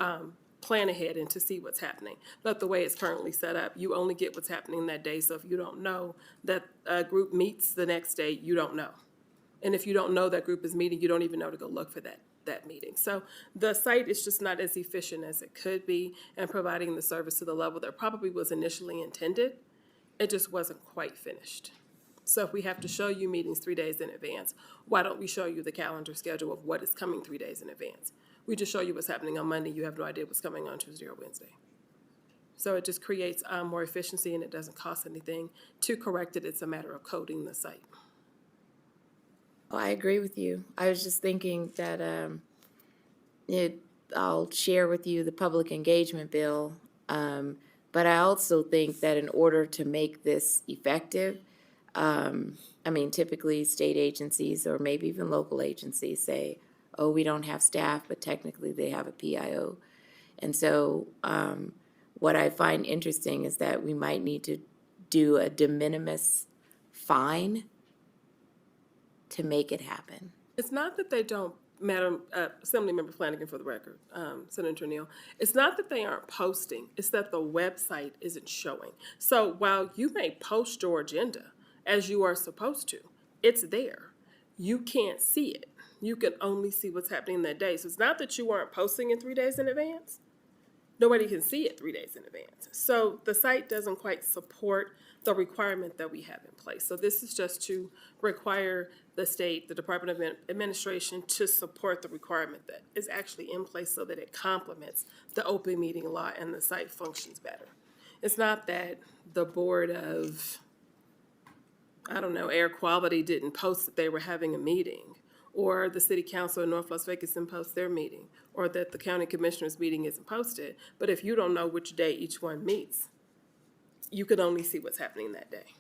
plan ahead and to see what's happening. But the way it's currently set up, you only get what's happening that day. So if you don't know that a group meets the next day, you don't know. And if you don't know that group is meeting, you don't even know to go look for that meeting. So the site is just not as efficient as it could be in providing the service to the level that probably was initially intended. It just wasn't quite finished. So if we have to show you meetings 3 days in advance, why don't we show you the calendar schedule of what is coming 3 days in advance? We just show you what's happening on Monday. You have no idea what's coming on Tuesday or Wednesday. So it just creates more efficiency, and it doesn't cost anything to correct it. It's a matter of coding the site. Oh, I agree with you. I was just thinking that I'll share with you the public engagement bill, but I also think that in order to make this effective, I mean, typically state agencies or maybe even local agencies say, oh, we don't have staff, but technically they have a PIO. And so what I find interesting is that we might need to do a de minimis fine to make it happen. It's not that they don't, Madam Assemblymember Flanagan, for the record, Senator Neal, it's not that they aren't posting, it's that the website isn't showing. So while you may post your agenda as you are supposed to, it's there. You can't see it. You can only see what's happening that day. So it's not that you aren't posting it 3 days in advance. Nobody can see it 3 days in advance. So the site doesn't quite support the requirement that we have in place. So this is just to require the state, the Department of Administration, to support the requirement that is actually in place so that it complements the open meeting law and the site functions better. It's not that the Board of, I don't know, Air Quality didn't post that they were having a meeting, or the City Council in North Las Vegas didn't post their meeting, or that the County Commissioners meeting isn't posted. But if you don't know which day each one meets, you could only see what's happening that day.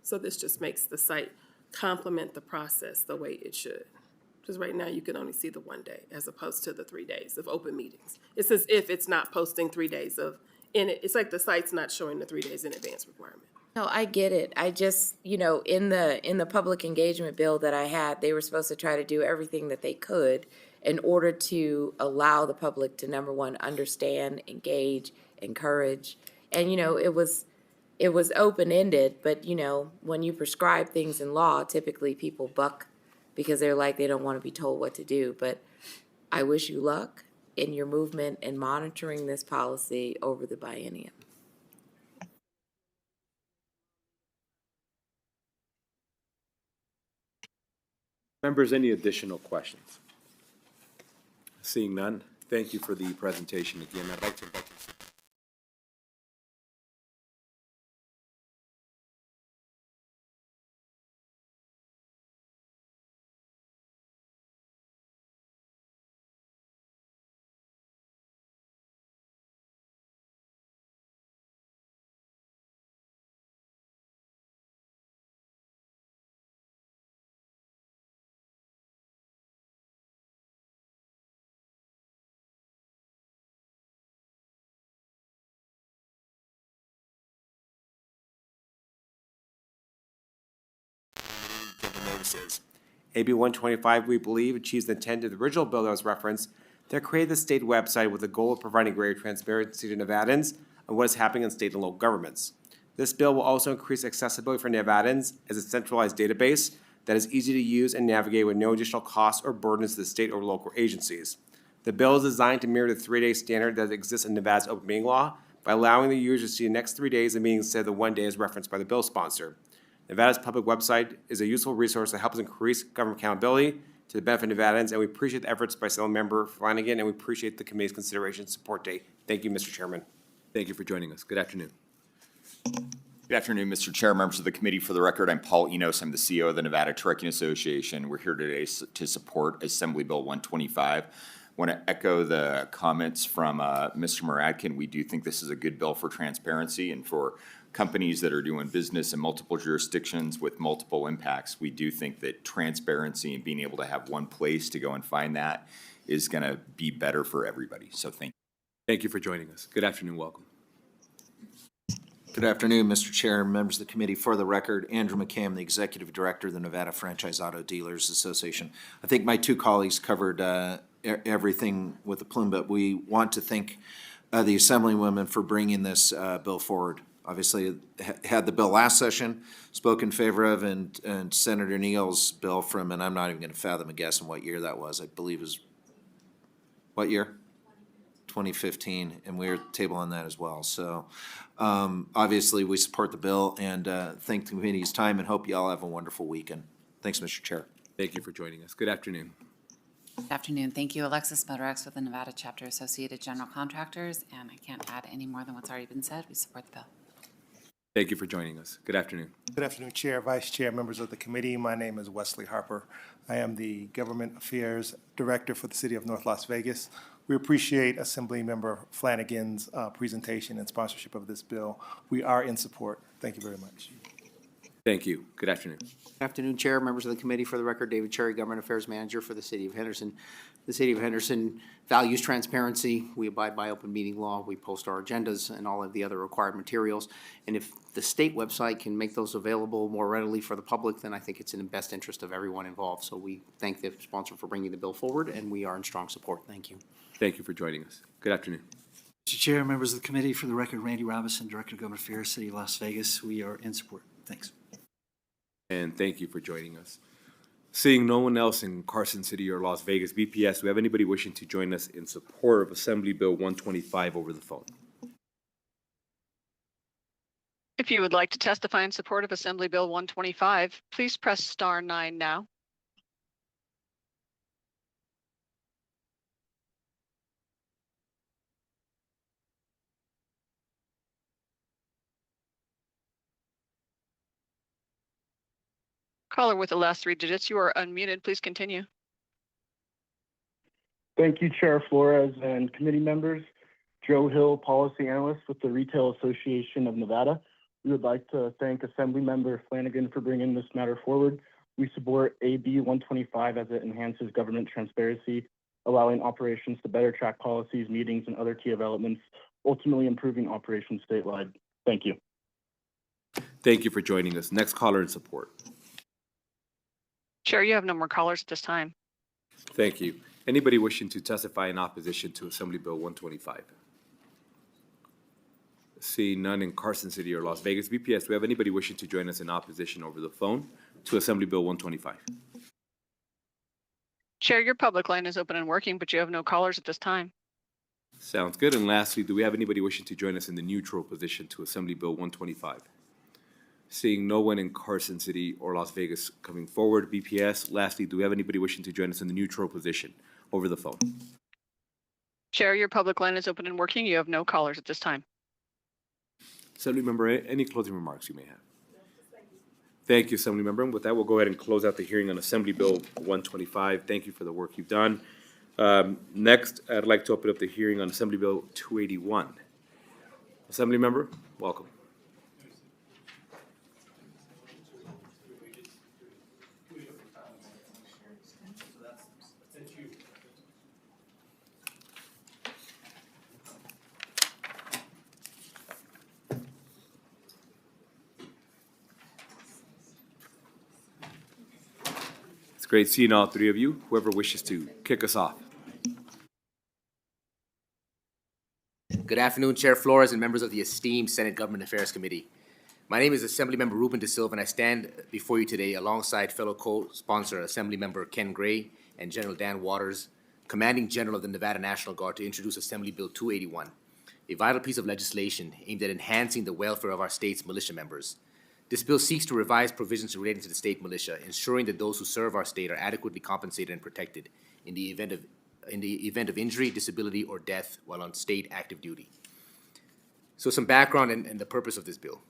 So this just makes the site complement the process the way it should. Because right now you can only see the 1 day as opposed to the 3 days of open meetings. It's as if it's not posting 3 days of in it. It's like the site's not showing the 3 days in advance requirement. No, I get it. I just, in the public engagement bill that I had, they were supposed to try to do everything that they could in order to allow the public to, number one, understand, engage, encourage. And, it was open-ended, but, when you prescribe things in law, typically people buck because they're like, they don't want to be told what to do. But I wish you luck in your movement and monitoring this policy over the biennium. Members, any additional questions? Seeing none, thank you for the presentation again. I'd like to invite you. Notices. AB 125, we believe, achieves the intent of the original bill that was referenced that created the state website with the goal of providing greater transparency to Nevadans on what is happening in state and local governments. This bill will also increase accessibility for Nevadans as a centralized database that is easy to use and navigate with no additional costs or burdens to the state or local agencies. The bill is designed to mirror the 3-day standard that exists in Nevada's open meeting law by allowing the user to see the next 3 days of meetings instead of the 1 day as referenced by the bill sponsor. Nevada's public website is a useful resource that helps increase government accountability to the benefit of Nevadans, and we appreciate the efforts by Assemblymember Flanagan, and we appreciate the committee's consideration and support day. Thank you, Mr. Chairman. Thank you for joining us. Good afternoon. Good afternoon, Mr. Chair, members of the committee. For the record, I'm Paul Enos. I'm the CEO of the Nevada Trucking Association. We're here today to support Assembly Bill 125. I want to echo the comments from Mr. Muradkin. We do think this is a good bill for transparency and for companies that are doing business in multiple jurisdictions with multiple impacts. We do think that transparency and being able to have one place to go and find that is going to be better for everybody. So thank you. Thank you for joining us. Good afternoon. Welcome. Good afternoon, Mr. Chair, members of the committee. For the record, Andrew McCam, the Executive Director of the Nevada Franchise Auto Dealers Association. I think my two colleagues covered everything with the plume, but we want to thank the Assemblywomen for bringing this bill forward. Obviously, had the bill last session, spoke in favor of, and Senator Neal's bill from, and I'm not even going to fathom a guess on what year that was. I believe it was, what year? 2015, and we're tabling that as well. So obviously, we support the bill and thank the committee's time and hope you all have a wonderful weekend. Thanks, Mr. Chair. Thank you for joining us. Good afternoon. Good afternoon. Thank you. Alexis Motorex with the Nevada Chapter Associated General Contractors, and I can't add any more than what's already been said. We support the bill. Thank you for joining us. Good afternoon. Good afternoon, Chair, Vice Chair, members of the committee. My name is Wesley Harper. I am the Government Affairs Director for the City of North Las Vegas. We appreciate Assemblymember Flanagan's presentation and sponsorship of this bill. We are in support. Thank you very much. Thank you. Good afternoon. Good afternoon, Chair, members of the committee. For the record, David Cherry, Government Affairs Manager for the City of Henderson. The City of Henderson values transparency. We abide by open meeting law. We post our agendas and all of the other required materials. And if the state website can make those available more readily for the public, then I think it's in the best interest of everyone involved. So we thank the sponsor for bringing the bill forward, and we are in strong support. Thank you. Thank you for joining us. Good afternoon. Mr. Chair, members of the committee, for the record, Randy Robinson, Director of Government Affairs, City of Las Vegas. We are in support. Thanks. And thank you for joining us. Seeing no one else in Carson City or Las Vegas, BPS, do we have anybody wishing to join us in support of Assembly Bill 125 over the phone? If you would like to testify in support of Assembly Bill 125, please press *9 now. Caller with the last 3 digits, you are unmuted. Please continue. Thank you, Chair Flores and committee members. Joe Hill, Policy Analyst with the Retail Association of Nevada. We would like to thank Assemblymember Flanagan for bringing this matter forward. We support AB 125 as it enhances government transparency, allowing operations to better track policies, meetings, and other key developments, ultimately improving operations statewide. Thank you. Thank you for joining us. Next caller in support. Chair, you have no more callers at this time. Thank you. Anybody wishing to testify in opposition to Assembly Bill 125? See none in Carson City or Las Vegas. BPS, do we have anybody wishing to join us in opposition over the phone to Assembly Bill 125? Chair, your public line is open and working, but you have no callers at this time. Sounds good. And lastly, do we have anybody wishing to join us in the neutral position to Assembly Bill 125? Seeing no one in Carson City or Las Vegas coming forward, BPS. Lastly, do we have anybody wishing to join us in the neutral position over the phone? Chair, your public line is open and working. You have no callers at this time. Assemblymember, any closing remarks you may have? Thank you, Assemblymember. And with that, we'll go ahead and close out the hearing on Assembly Bill 125. Thank you for the work you've done. Next, I'd like to open up the hearing on Assembly Bill 281. Assemblymember, welcome. It's great seeing all three of you. Whoever wishes to kick us off. Good afternoon, Chair Flores and members of the esteemed Senate Government Affairs Committee. My name is Assemblymember Ruben De Silva, and I stand before you today alongside fellow co-sponsor Assemblymember Ken Gray and General Dan Waters, Commanding General of the Nevada National Guard, to introduce Assembly Bill 281, a vital piece of legislation aimed at enhancing the welfare of our state's militia members. This bill seeks to revise provisions relating to the state militia, ensuring that those who serve our state are adequately compensated and protected in the event of injury, disability, or death while on state active duty. So some background and the purpose of this bill.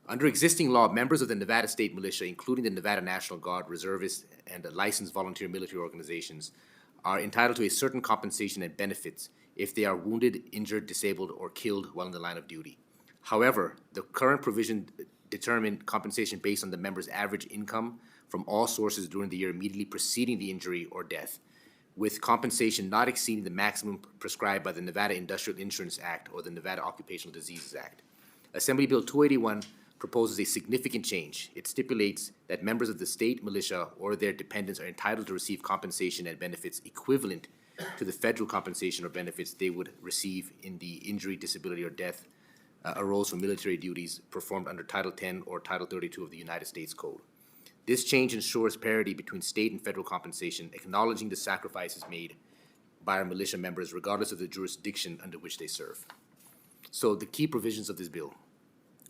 Under existing law, members of the Nevada State Militia, including the Nevada National Guard, reservists, and the licensed volunteer military organizations, are entitled to a certain compensation and benefits if they are wounded, injured, disabled, or killed while in the line of duty. However, the current provision determine compensation based on the member's average income from all sources during the year immediately preceding the injury or death, with compensation not exceeding the maximum prescribed by the Nevada Industrial Insurance Act or the Nevada Occupational Diseases Act. Assembly Bill 281 proposes a significant change. It stipulates that members of the state militia or their dependents are entitled to receive compensation and benefits equivalent to the federal compensation or benefits they would receive in the injury, disability, or death arose from military duties performed under Title 10 or Title 32 of the United States Code. This change ensures parity between state and federal compensation, acknowledging the sacrifices made by our militia members regardless of the jurisdiction under which they serve. So the key provisions of this bill.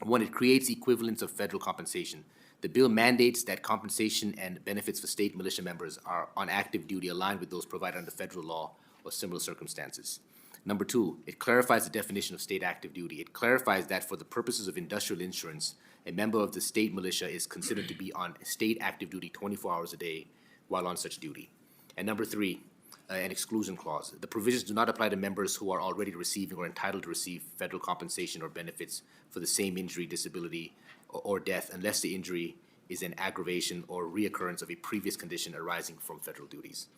One, it creates equivalence of federal compensation. The bill mandates that compensation and benefits for state militia members are on active duty aligned with those provided under federal law or similar circumstances. Number two, it clarifies the definition of state active duty. It clarifies that for the purposes of industrial insurance, a member of the state militia is considered to be on state active duty 24 hours a day while on such duty. And number three, an exclusion clause. The provisions do not apply to members who are already receiving or entitled to receive federal compensation or benefits for the same injury, disability, or death unless the injury is an aggravation or reoccurrence of a previous condition arising from federal duties.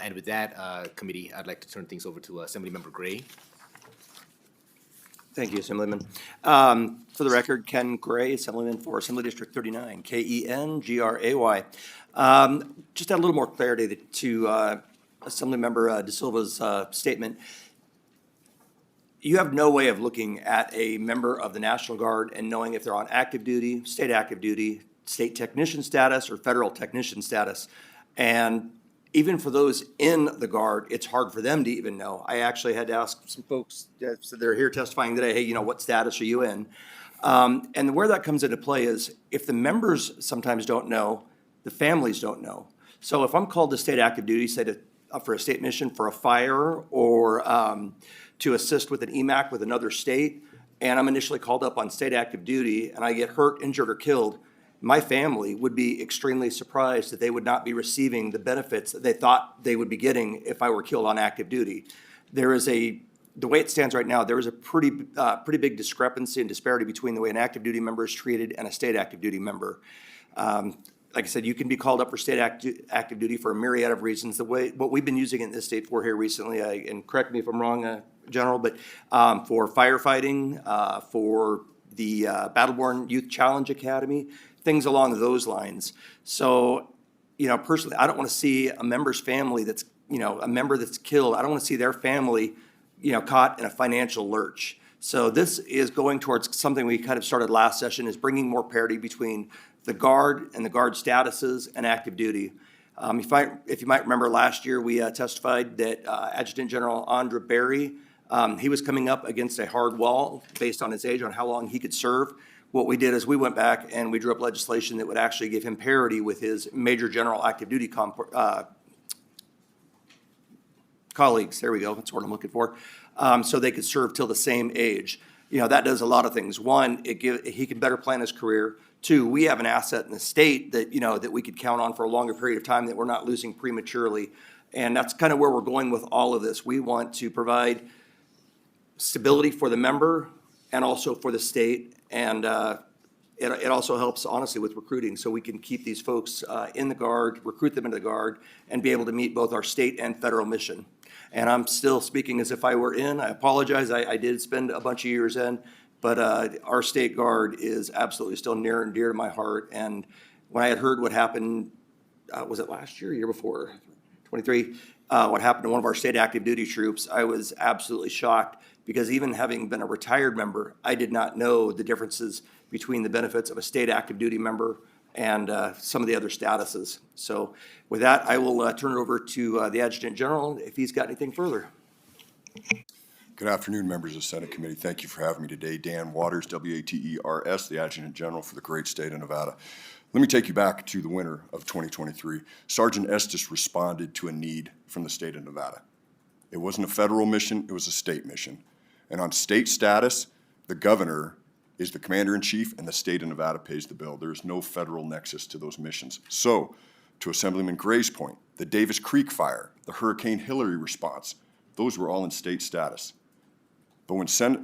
And with that, committee, I'd like to turn things over to Assemblymember Gray. Thank you, Assemblyman. For the record, Ken Gray, Assemblyman for Assembly District 39, Kengray. Just add a little more clarity to Assemblymember De Silva's statement. You have no way of looking at a member of the National Guard and knowing if they're on active duty, state technician status, or federal technician status. And even for those in the Guard, it's hard for them to even know. I actually had to ask some folks that are here testifying today, hey, what status are you in? And where that comes into play is if the members sometimes don't know, the families don't know. So if I'm called to state active duty, say for a state mission for a fire or to assist with an EMAC with another state, and I'm initially called up on state active duty and I get hurt, injured, or killed, my family would be extremely surprised that they would not be receiving the benefits that they thought they would be getting if I were killed on active duty. The way it stands right now, there is a pretty big discrepancy and disparity between the way an active duty member is treated and a state active duty member. Like I said, you can be called up for state active duty for a myriad of reasons. What we've been using in this state for here recently, and correct me if I'm wrong, General, but for firefighting, for the Battleborn Youth Challenge Academy, things along those lines. So, personally, I don't want to see a member's family that's, a member that's killed. I don't want to see their family, caught in a financial lurch. So this is going towards something we kind of started last session, is bringing more parity between the Guard and the Guard statuses and active duty. If you might remember last year, we testified that Adjutant General Andra Berry, he was coming up against a hard wall based on his age, on how long he could serve. what we did is we went back and we drew up legislation that would actually give him parity with his Major General active duty colleagues. There we go. That's what I'm looking for. So they could serve till the same age. You know, that does a lot of things. One, he can better plan his career. Two, we have an asset in the state that, you know, that we could count on for a longer period of time that we're not losing prematurely. And that's kind of where we're going with all of this. We want to provide stability for the member and also for the state. And it also helps, honestly, with recruiting. So we can keep these folks in the Guard, recruit them into the Guard, and be able to meet both our state and federal mission. And I'm still speaking as if I were in. I apologize. I did spend a bunch of years in. But our state guard is absolutely still near and dear to my heart. And when I had heard what happened, was it last year, year before, 23, what happened to one of our state active duty troops, I was absolutely shocked because even having been a retired member, I did not know the differences between the benefits of a state active duty member and some of the other statuses. So with that, I will turn it over to the Adjutant General if he's got anything further. Good afternoon, members of the Senate Committee. Thank you for having me today. Dan Waters, W-A-T-E-R-S, the Adjutant General for the great state of Nevada. Let me take you back to the winter of 2023. Sergeant Estes responded to a need from the state of Nevada. It wasn't a federal mission, it was a state mission. And on state status, the governor is the commander-in-chief and the state of Nevada pays the bill. There is no federal nexus to those missions. So, to Assemblyman Gray's point, the Davis Creek fire, the Hurricane Hillary response, those were all in state status. But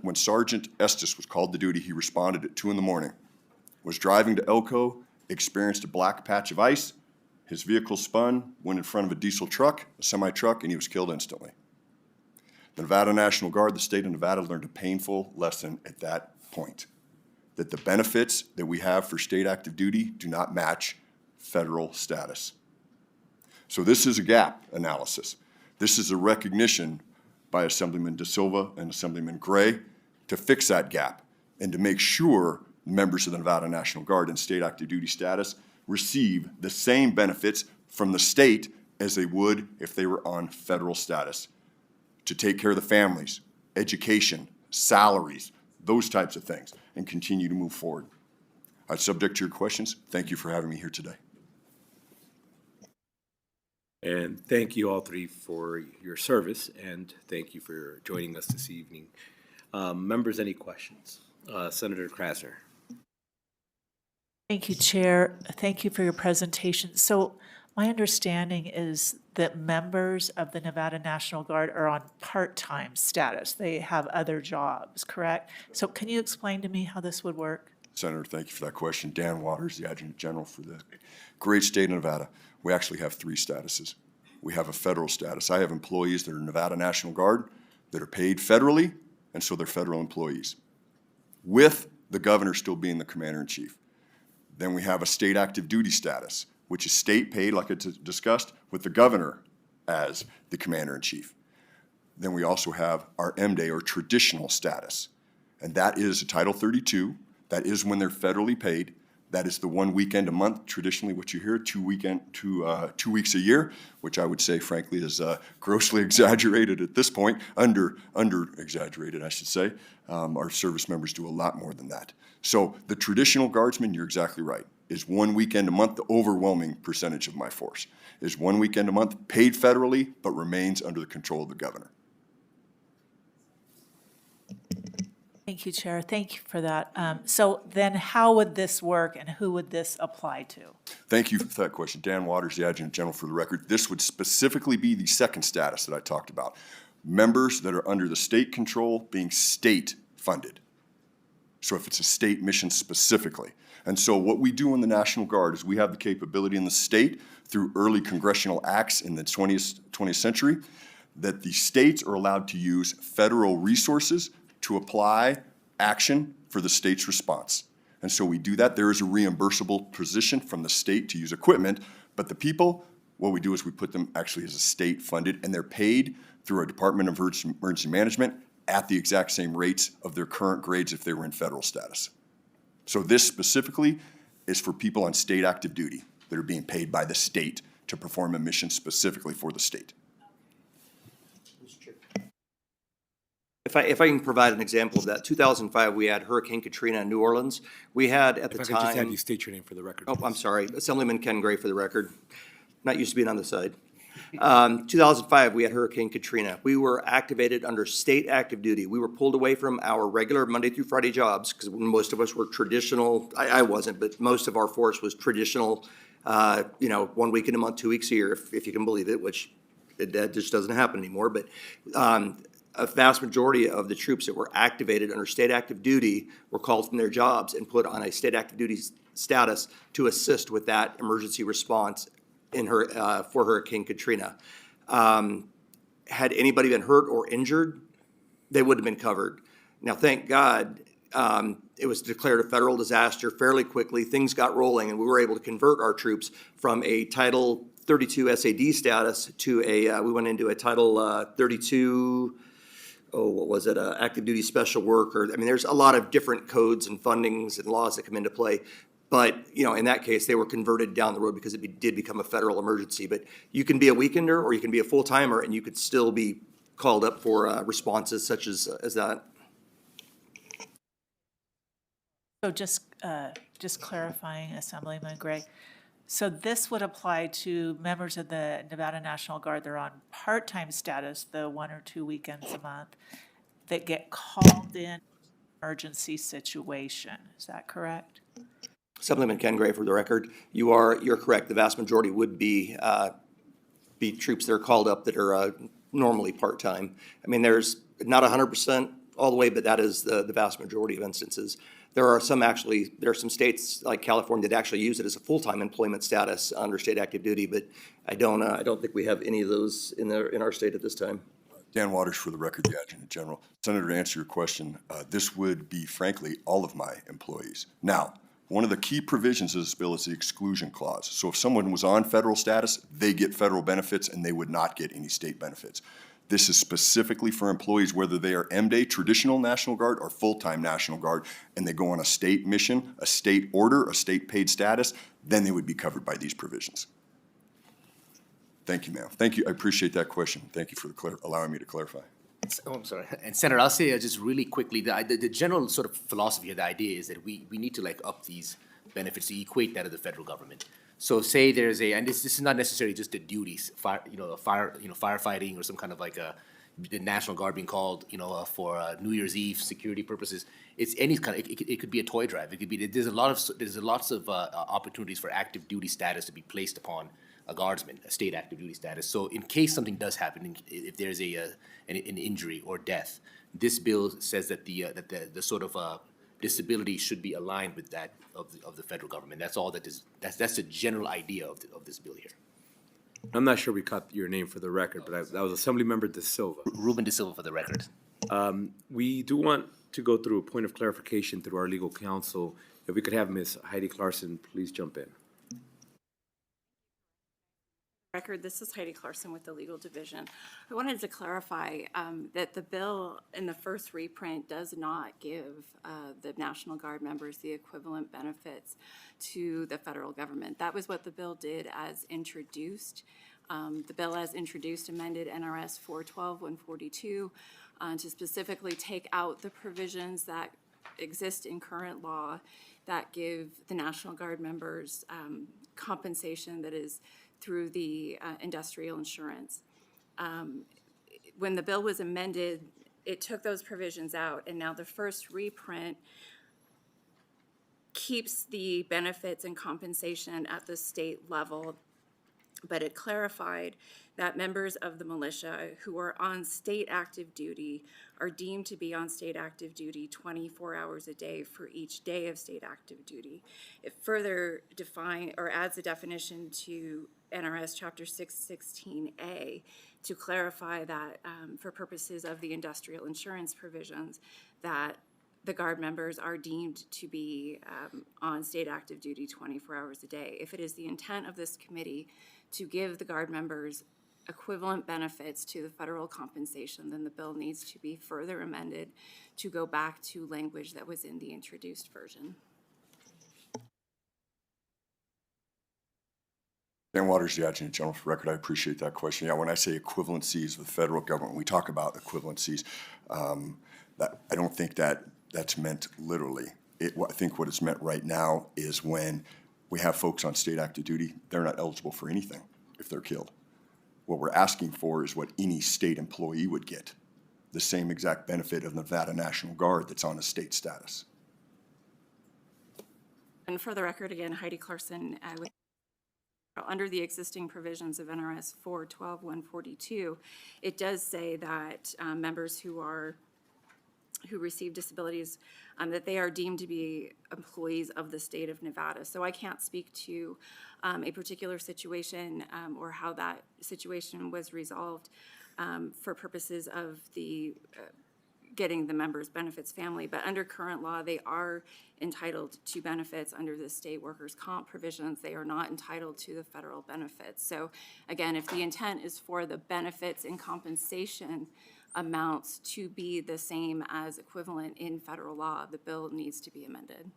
when Sergeant Estes was called to duty, he responded at 2 in the morning, was driving to Elko, experienced a black patch of ice, his vehicle spun, went in front of a diesel truck, a semi-truck, and he was killed instantly. The Nevada National Guard, the state of Nevada, learned a painful lesson at that point, that the benefits that we have for state active duty do not match federal status. So this is a gap analysis. This is a recognition by Assemblyman De Silva and Assemblyman Gray to fix that gap and to make sure members of the Nevada National Guard in state active duty status receive the same benefits from the state as they would if they were on federal status, to take care of the families, education, salaries, those types of things, and continue to move forward. Subject to your questions, thank you for having me here today. And thank you all three for your service, and thank you for joining us this evening. Members, any questions? Senator Krasner. Thank you, Chair. Thank you for your presentation. So my understanding is that members of the Nevada National Guard are on part-time status. They have other jobs, correct? So can you explain to me how this would work? Senator, thank you for that question. Dan Waters, the Adjutant General for the great state of Nevada. We actually have 3 statuses. We have a federal status. I have employees that are Nevada National Guard that are paid federally, and so they're federal employees, with the governor still being the commander-in-chief. Then we have a state active duty status, which is state paid, like I discussed, with the governor as the commander-in-chief. Then we also have our MDay, or traditional status, and that is a Title 32. That is when they're federally paid. That is the 1 weekend a month, traditionally what you hear, 2 weeks a year, which I would say, frankly, is grossly exaggerated at this point, under exaggerated, I should say. Our service members do a lot more than that. So the traditional guardsman, you're exactly right, is 1 weekend a month. The overwhelming percentage of my force is 1 weekend a month, paid federally, but remains under the control of the governor. Thank you, Chair. Thank you for that. So then how would this work and who would this apply to? Thank you for that question. Dan Waters, the Adjutant General for the record. This would specifically be the second status that I talked about. Members that are under the state control being state funded. So if it's a state mission specifically. And so what we do in the National Guard is we have the capability in the state through early congressional acts in the 20th century that the states are allowed to use federal resources to apply action for the state's response. And so we do that. There is a reimbursable position from the state to use equipment, but the people, what we do is we put them actually as a state funded, and they're paid through our Department of Emergency Management at the exact same rates of their current grades if they were in federal status. So this specifically is for people on state active duty that are being paid by the state to perform a mission specifically for the state. If I can provide an example of that, 2005, we had Hurricane Katrina in New Orleans. We had at the If I could just have time, you state your name for the record. oh, I'm please. sorry, Assemblyman Ken Gray for the record. Not used to being on the side. 2005, we had Hurricane Katrina. We were activated under state active duty. We were pulled away from our regular Monday through Friday jobs because most of us were traditional. I wasn't, but most of our force was traditional. 1 week in a month, 2 weeks a year, if you can believe it, which that just doesn't happen anymore. But a vast majority of the troops that were activated under state active duty were called from their jobs and put on a state active duty status to assist with that emergency response for Hurricane Katrina. Had anybody been hurt or injured, they would have been covered. Now, thank God, it was declared a federal disaster fairly quickly. Things got rolling, and we were able to convert our troops from a Title 32 SAD status to we went into a Title 32, active duty special work, there's a lot of different codes and fundings and laws that come into play. But, in that case, they were converted down the road because it did become a federal emergency. But you can be a weekender or you can be a full-timer and you could still be called up for responses such as that. So just clarifying, Assemblyman Gray. So this would apply to members of the Nevada National Guard that are on part-time status, the 1 or 2 weekends a month, that get called in emergency situation. Is that correct? Assemblyman Ken Gray, for the record, you're correct. The vast majority would be troops that are called up that are normally part-time. There's not 100% all the way, but that is the vast majority of instances. There are some states like California that actually use it as a full-time employment status under state active duty, but I don't think we have any of those in our state at this time. Dan Waters for the record, the Adjutant General. Senator, to answer your question, this would be, frankly, all of my employees. Now, one of the key provisions of this bill is the exclusion clause. So if someone was on federal status, they get federal benefits and they would not get any state benefits. This is specifically for employees, whether they are M-Day, traditional National Guard, or full-time National Guard, and they go on a state mission, a state order, a state paid status, then they would be covered by these provisions. Thank you, ma'am. Thank you. I appreciate that question. Thank you for allowing me to clarify. Oh, I'm sorry. And Senator, I'll say just really quickly, the general sort of philosophy of the idea is that we need to up these benefits to equate that of the federal government. So say there's and this is not necessarily just the duties, firefighting or some kind of the National Guard being called, for New Year's Eve security purposes. It's any kind of, it could be a toy drive. It could be, there's lots of opportunities for active duty status to be placed upon a guardsman, a state active duty status. So in case something does happen, if there's an injury or death, this bill says that the sort of disability should be aligned with that of the federal government. That's all that is. That's the general idea of this bill here. I'm not sure we caught your name for the record, but that was Assemblymember De Silva. Ruben De Silva for the record. We do want to go through a point of clarification through our legal counsel. If we could have Ms. Heidi Clarkson please jump in. Record, this is Heidi Clarkson with the Legal Division. I wanted to clarify that the bill in the first reprint does not give the National Guard members the equivalent benefits to the federal government. That was what the bill did as introduced. The bill as introduced amended NRS 412-142 to specifically take out the provisions that exist in current law that give the National Guard members compensation that is through the industrial insurance. When the bill was amended, it took those provisions out, and now the first reprint keeps the benefits and compensation at the state level, but it clarified that members of the militia who are on state active duty are deemed to be on state active duty 24 hours a day for each day of state active duty. It further adds a definition to NRS Chapter 616A to clarify that for purposes of the industrial insurance provisions that the Guard members are deemed to be on state active duty 24 hours a day. If it is the intent of this committee to give the Guard members equivalent benefits to the federal compensation, then the bill needs to be further amended to go back to language that was in the introduced version. Dan Waters, the Adjutant General, for the record. I appreciate that question. Yeah, when I say equivalencies with the federal government, we talk about equivalencies. I don't think that's meant literally. I think what it's meant right now is when we have folks on state active duty, they're not eligible for anything if they're killed. What we're asking for is what any state employee would get, the same exact benefit of Nevada National Guard that's on a state status. And for the record, again, Heidi Clarkson, under the existing provisions of NRS 412-142, it does say that members who receive disabilities, that they are deemed to be employees of the state of Nevada. So I can't speak to a particular situation or how that situation was resolved for purposes of the getting the members' benefits family. But under current law, they are entitled to benefits under the state workers' comp provisions. They are not entitled to the federal benefits. So again, if the intent is for the benefits and compensation amounts to be the same as equivalent in federal law, the bill needs to be amended.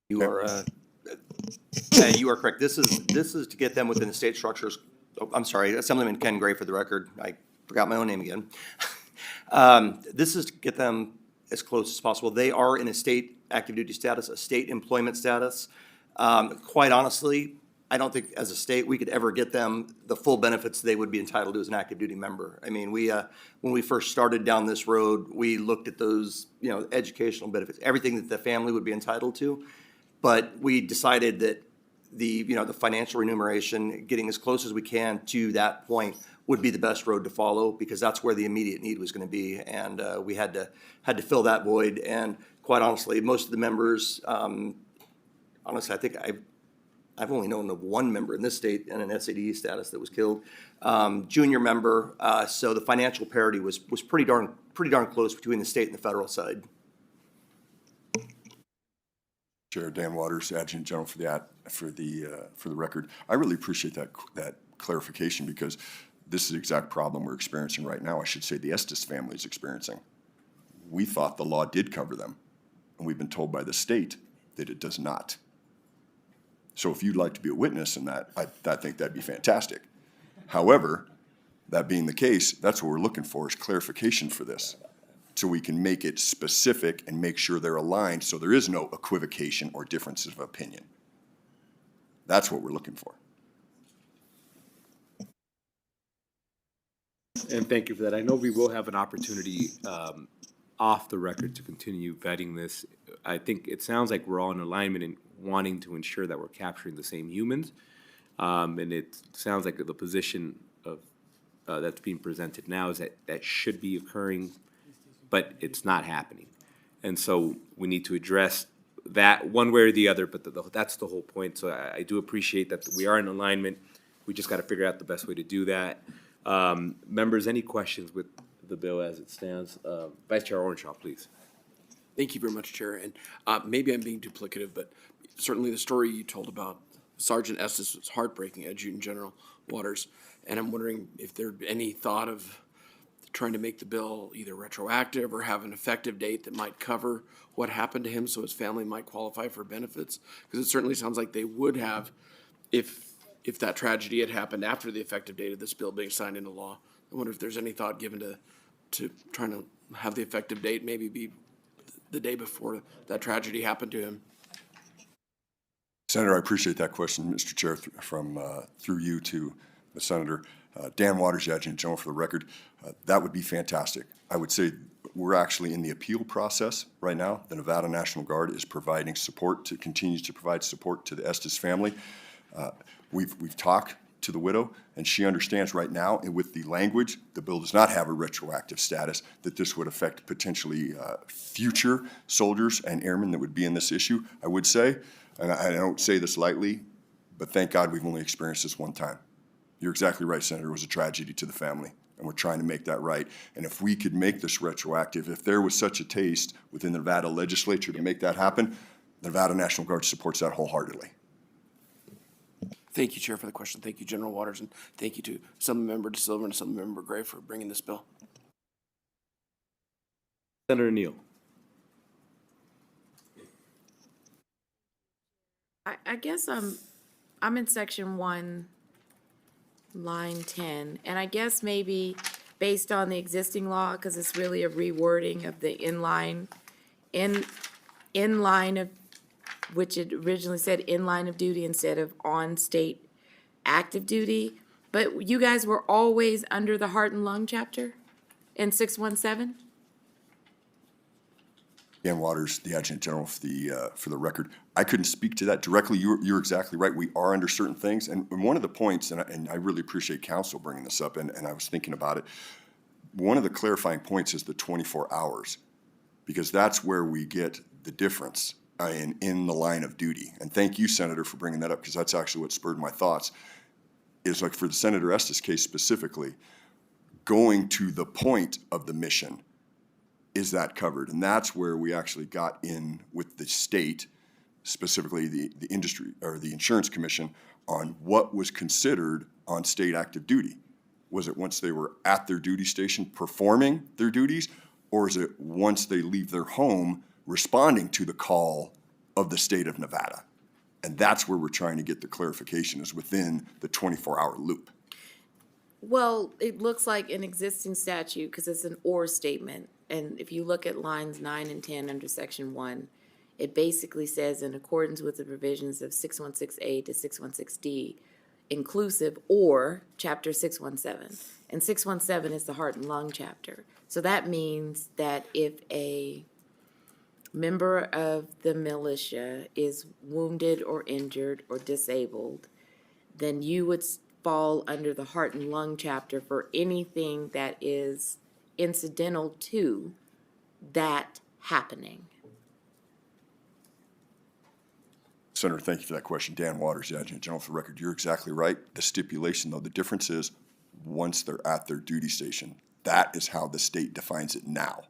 You are correct. This is to get them within the state structures. Oh, I'm sorry, Assemblyman Ken Gray, for the record. I forgot my own name again. This is to get them as close as possible. They are in a state active duty status, a state employment status. Quite honestly, I don't think as a state we could ever get them the full benefits they would be entitled to as an active duty member. I mean, when we first started down this road, we looked at those, educational benefits, everything that the family would be entitled to. But we decided that the financial remuneration, getting as close as we can to that point, would be the best road to follow, because that's where the immediate need was going to be, and we had to fill that void. And quite honestly, most of the members, honestly, I think I've only known of one member in this state in an SADE status that was killed, junior member. So the financial parity was pretty darn close between the state and the federal side. Chair Dan Waters, Adjutant General, for the record. I really appreciate that clarification, because this is the exact problem we're experiencing right now. I should say the Estes family is experiencing. We thought the law did cover them, and we've been told by the state that it does not. So if you'd like to be a witness in that, I think that'd be fantastic. However, that being the case, that's what we're looking for, is clarification for this, so we can make it specific and make sure they're aligned, so there is no equivocation or differences of opinion. That's what we're looking for. And thank you for that. I know we will have an opportunity off the record to continue vetting this. I think it sounds like we're all in alignment in wanting to ensure that we're capturing the same humans. And it sounds like the position of that's being presented now is that should be occurring, but it's not happening. And so we need to address that one way or the other, but that's the whole point. So I do appreciate that we are in alignment. We just got to figure out the best way to do that. Members, any questions with the bill as it stands? Vice Chair Orenshaw, please. Thank you very much, Chair. And maybe I'm being duplicative, but certainly the story you told about Sergeant Estes was heartbreaking, Adjutant General Waters. And I'm wondering if there'd be any thought of trying to make the bill either retroactive or have an effective date that might cover what happened to him, so his family might qualify for benefits. Because it certainly sounds like they would have if that tragedy had happened after the effective date of this bill being signed into law. I wonder if there's any thought given to trying to have the effective date maybe be the day before that tragedy happened to him. Senator, I appreciate that question, Mr. Chair, through you to the Senator. Dan Waters, Adjutant General, for the record. That would be fantastic. I would say we're actually in the appeal process right now. The Nevada National Guard is providing support, continues to provide support to the Estes family. We've talked to the widow, and she understands right now, and with the language, the bill does not have a retroactive status, that this would affect potentially future soldiers and airmen that would be in this issue. I would say, and I don't say this lightly, but thank God we've only experienced this one time. You're exactly right, Senator. It was a tragedy to the family, and we're trying to make that right. And if we could make this retroactive, if there was such a taste within the Nevada Legislature to make that happen, the Nevada National Guard supports that wholeheartedly. Thank you, Chair, for the question. Thank you, General Waters, and thank you to Assemblymember DeSilva and Assemblymember Gray for bringing this bill. Senator Neal. I guess I'm in section 1, line 10, and I guess maybe based on the existing law, because it's really a rewording of the in line of, which it originally said in line of duty instead of on state active duty. But you guys were always under the heart and lung chapter in 617? Dan Waters, the Adjutant General for the record. I couldn't speak to that directly. You're exactly right. We are under certain things. And one of the points, and I really appreciate council bringing this up, and I was thinking about it, one of the clarifying points is the 24 hours, because that's where we get the difference in the line of duty. And thank you, Senator, for bringing that up, because that's actually what spurred my thoughts, is like for the Senator Estes case specifically, going to the point of the mission, is that covered? And that's where we actually got in with the state, specifically the industry or the insurance commission, on what was considered on state active duty. Was it once they were at their duty station performing their duties, or is it once they leave their home responding to the call of the state of Nevada? And that's where we're trying to get the clarification, is within the 24-hour loop. Well, it looks like an existing statute, because it's an or statement. And if you look at lines 9 and 10 under section 1, it basically says, in accordance with the provisions of 616A to 616D, inclusive or chapter 617. And 617 is the heart and lung chapter. So that means that if a member of the militia is wounded or injured or disabled, then you would fall under the heart and lung chapter for anything that is incidental to that happening. Senator, thank you for that question. Dan Waters, the Adjutant General for the record. You're exactly right. The stipulation, though, the difference is once they're at their duty station. That is how the state defines it now.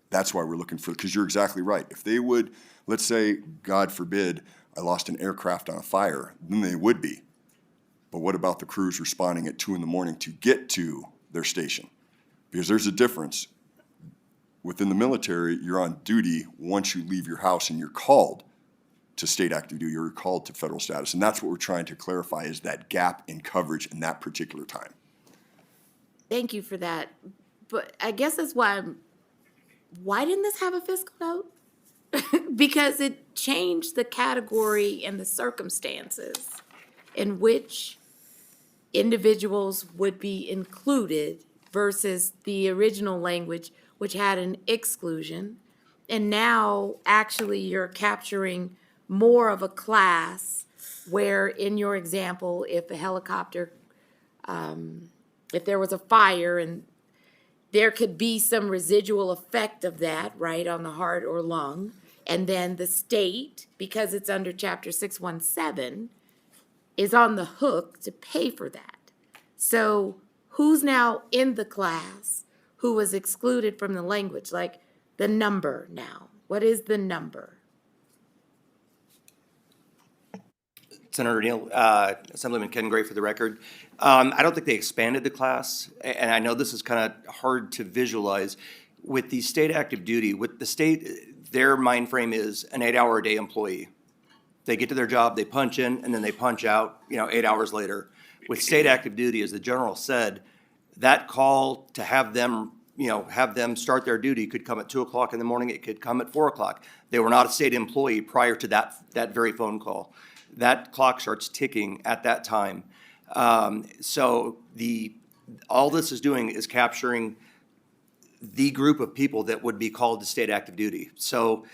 That's why we're looking for, because you're exactly right. If they would, let's say, God forbid, I lost an aircraft on a fire, then they would be. But what about the crews responding at 2 a.m. to get to their station? Because there's a difference. Within the military, you're on duty once you leave your house and you're called to state active duty, or you're called to federal status. And that's what we're trying to clarify, is that gap in coverage in that particular time. Thank you for that. But I guess that's why why didn't this have a fiscal note? Because it changed the category and the circumstances in which individuals would be included versus the original language, which had an exclusion. And now actually you're capturing more of a class where, in your example, if a helicopter, if there was a fire and there could be some residual effect of that, right, on the heart or lung, and then the state, because it's under Chapter 617, is on the hook to pay for that. So who's now in the class who was excluded from the language? Like the number now. What is the number? Senator Neal, Assemblyman Ken Gray for the record. I don't think they expanded the class, and I know this is kind of hard to visualize. With the state active duty, with the state, their mind frame is an 8-hour-a-day employee. They get to their job, they punch in, and then they punch out, 8 hours later. With state active duty, as the general said, that call to have them start their duty could come at 2 o'clock in the morning, it could come at 4 o'clock. They were not a state employee prior to that very phone call. That clock starts ticking at that time. So all this is doing is capturing the group of people that would be called to state active duty. So,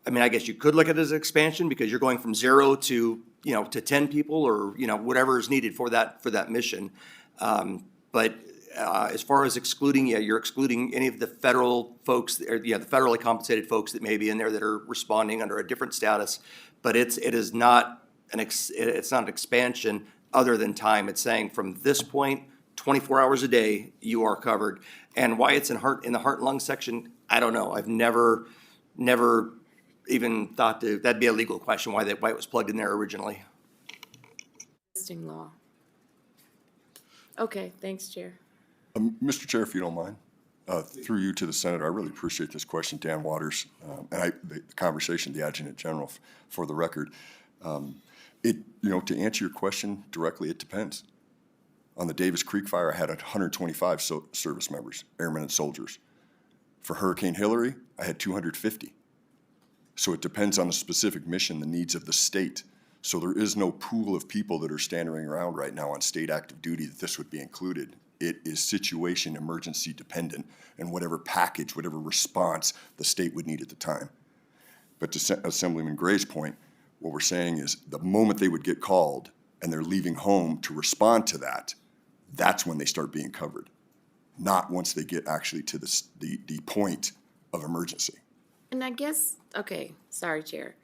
I guess you could look at it as an expansion, because you're going from 0 to 10 people, or whatever is needed for that mission. But as far as excluding, you're excluding any of the federal folks, or the federally compensated folks that may be in there that are responding under a different status. But it is not it's not an expansion other than time. It's saying from this point, 24 hours a day, you are covered. And why it's in the heart and lung section, I don't know. I've never even thought that'd be a legal question, why it was plugged in there originally. Existing law. Okay, thanks, Chair. Mr. Chair, if you don't mind, through you to the Senator, I really appreciate this question, Dan Waters, and the conversation, the Adjutant General, for the record. To answer your question directly, it depends. On the Davis Creek fire, I had 125 service members, airmen and soldiers. For Hurricane Hillary, I had 250. So it depends on the specific mission, the needs of the state. So there is no pool of people that are standing around right now on state active duty that this would be included. It is situation emergency dependent and whatever package, whatever response the state would need at the time. But to Assemblyman Gray's point, what we're saying is the moment they would get called and they're leaving home to respond to that, that's when they start being covered, not once they get actually to the point of emergency. And I guess, okay, sorry, Chair.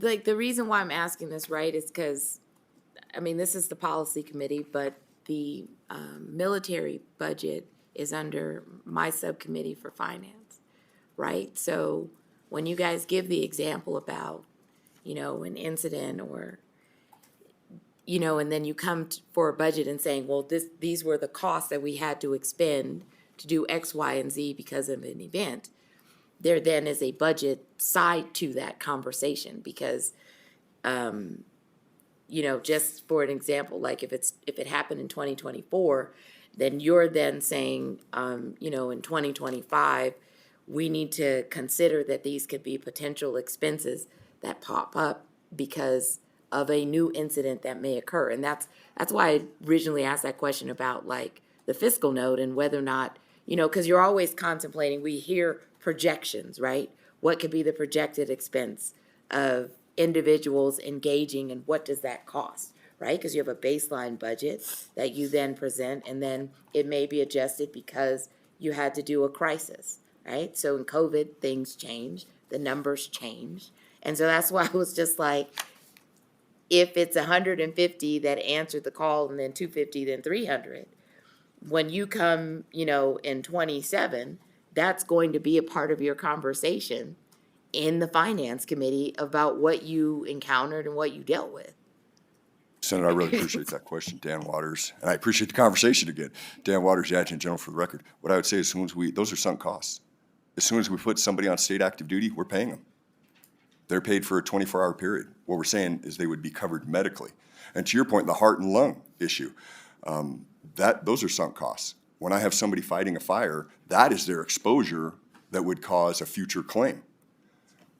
Like, the reason why I'm asking this, right, is because, I mean, this is the policy committee, but the military budget is under my subcommittee for finance, right? So when you guys give the example about, an incident or, and then you come for a budget and saying, well, these were the costs that we had to expend to do X, Y, and Z because of an event. There then is a budget side to that conversation because, just for an example, like if it happened in 2024, then you're then saying, in 2025, we need to consider that these could be potential expenses that pop up because of a new incident that may occur. And that's why I originally asked that question about like the fiscal note and whether or not, because you're always contemplating, we hear projections, right? What could be the projected expense of individuals engaging and what does that cost, right? Because you have a baseline budget that you then present and then it may be adjusted because you had to do a crisis, right? So in COVID, things change, the numbers change. And so that's why I was just like, if it's 150 that answered the call and then 250, then 300, when you come, in 27, that's going to be a part of your conversation in the finance committee about what you encountered and what you dealt with. Senator, I really appreciate that question, Dan Waters, and I appreciate the conversation again. Dan Waters, the Adjutant General for the record. What I would say, those are sunk costs. As soon as we put somebody on state active duty, we're paying them. They're paid for a 24-hour period. What we're saying is they would be covered medically. And to your point, the heart and lung issue, those are sunk costs. When I have somebody fighting a fire, that is their exposure that would cause a future claim.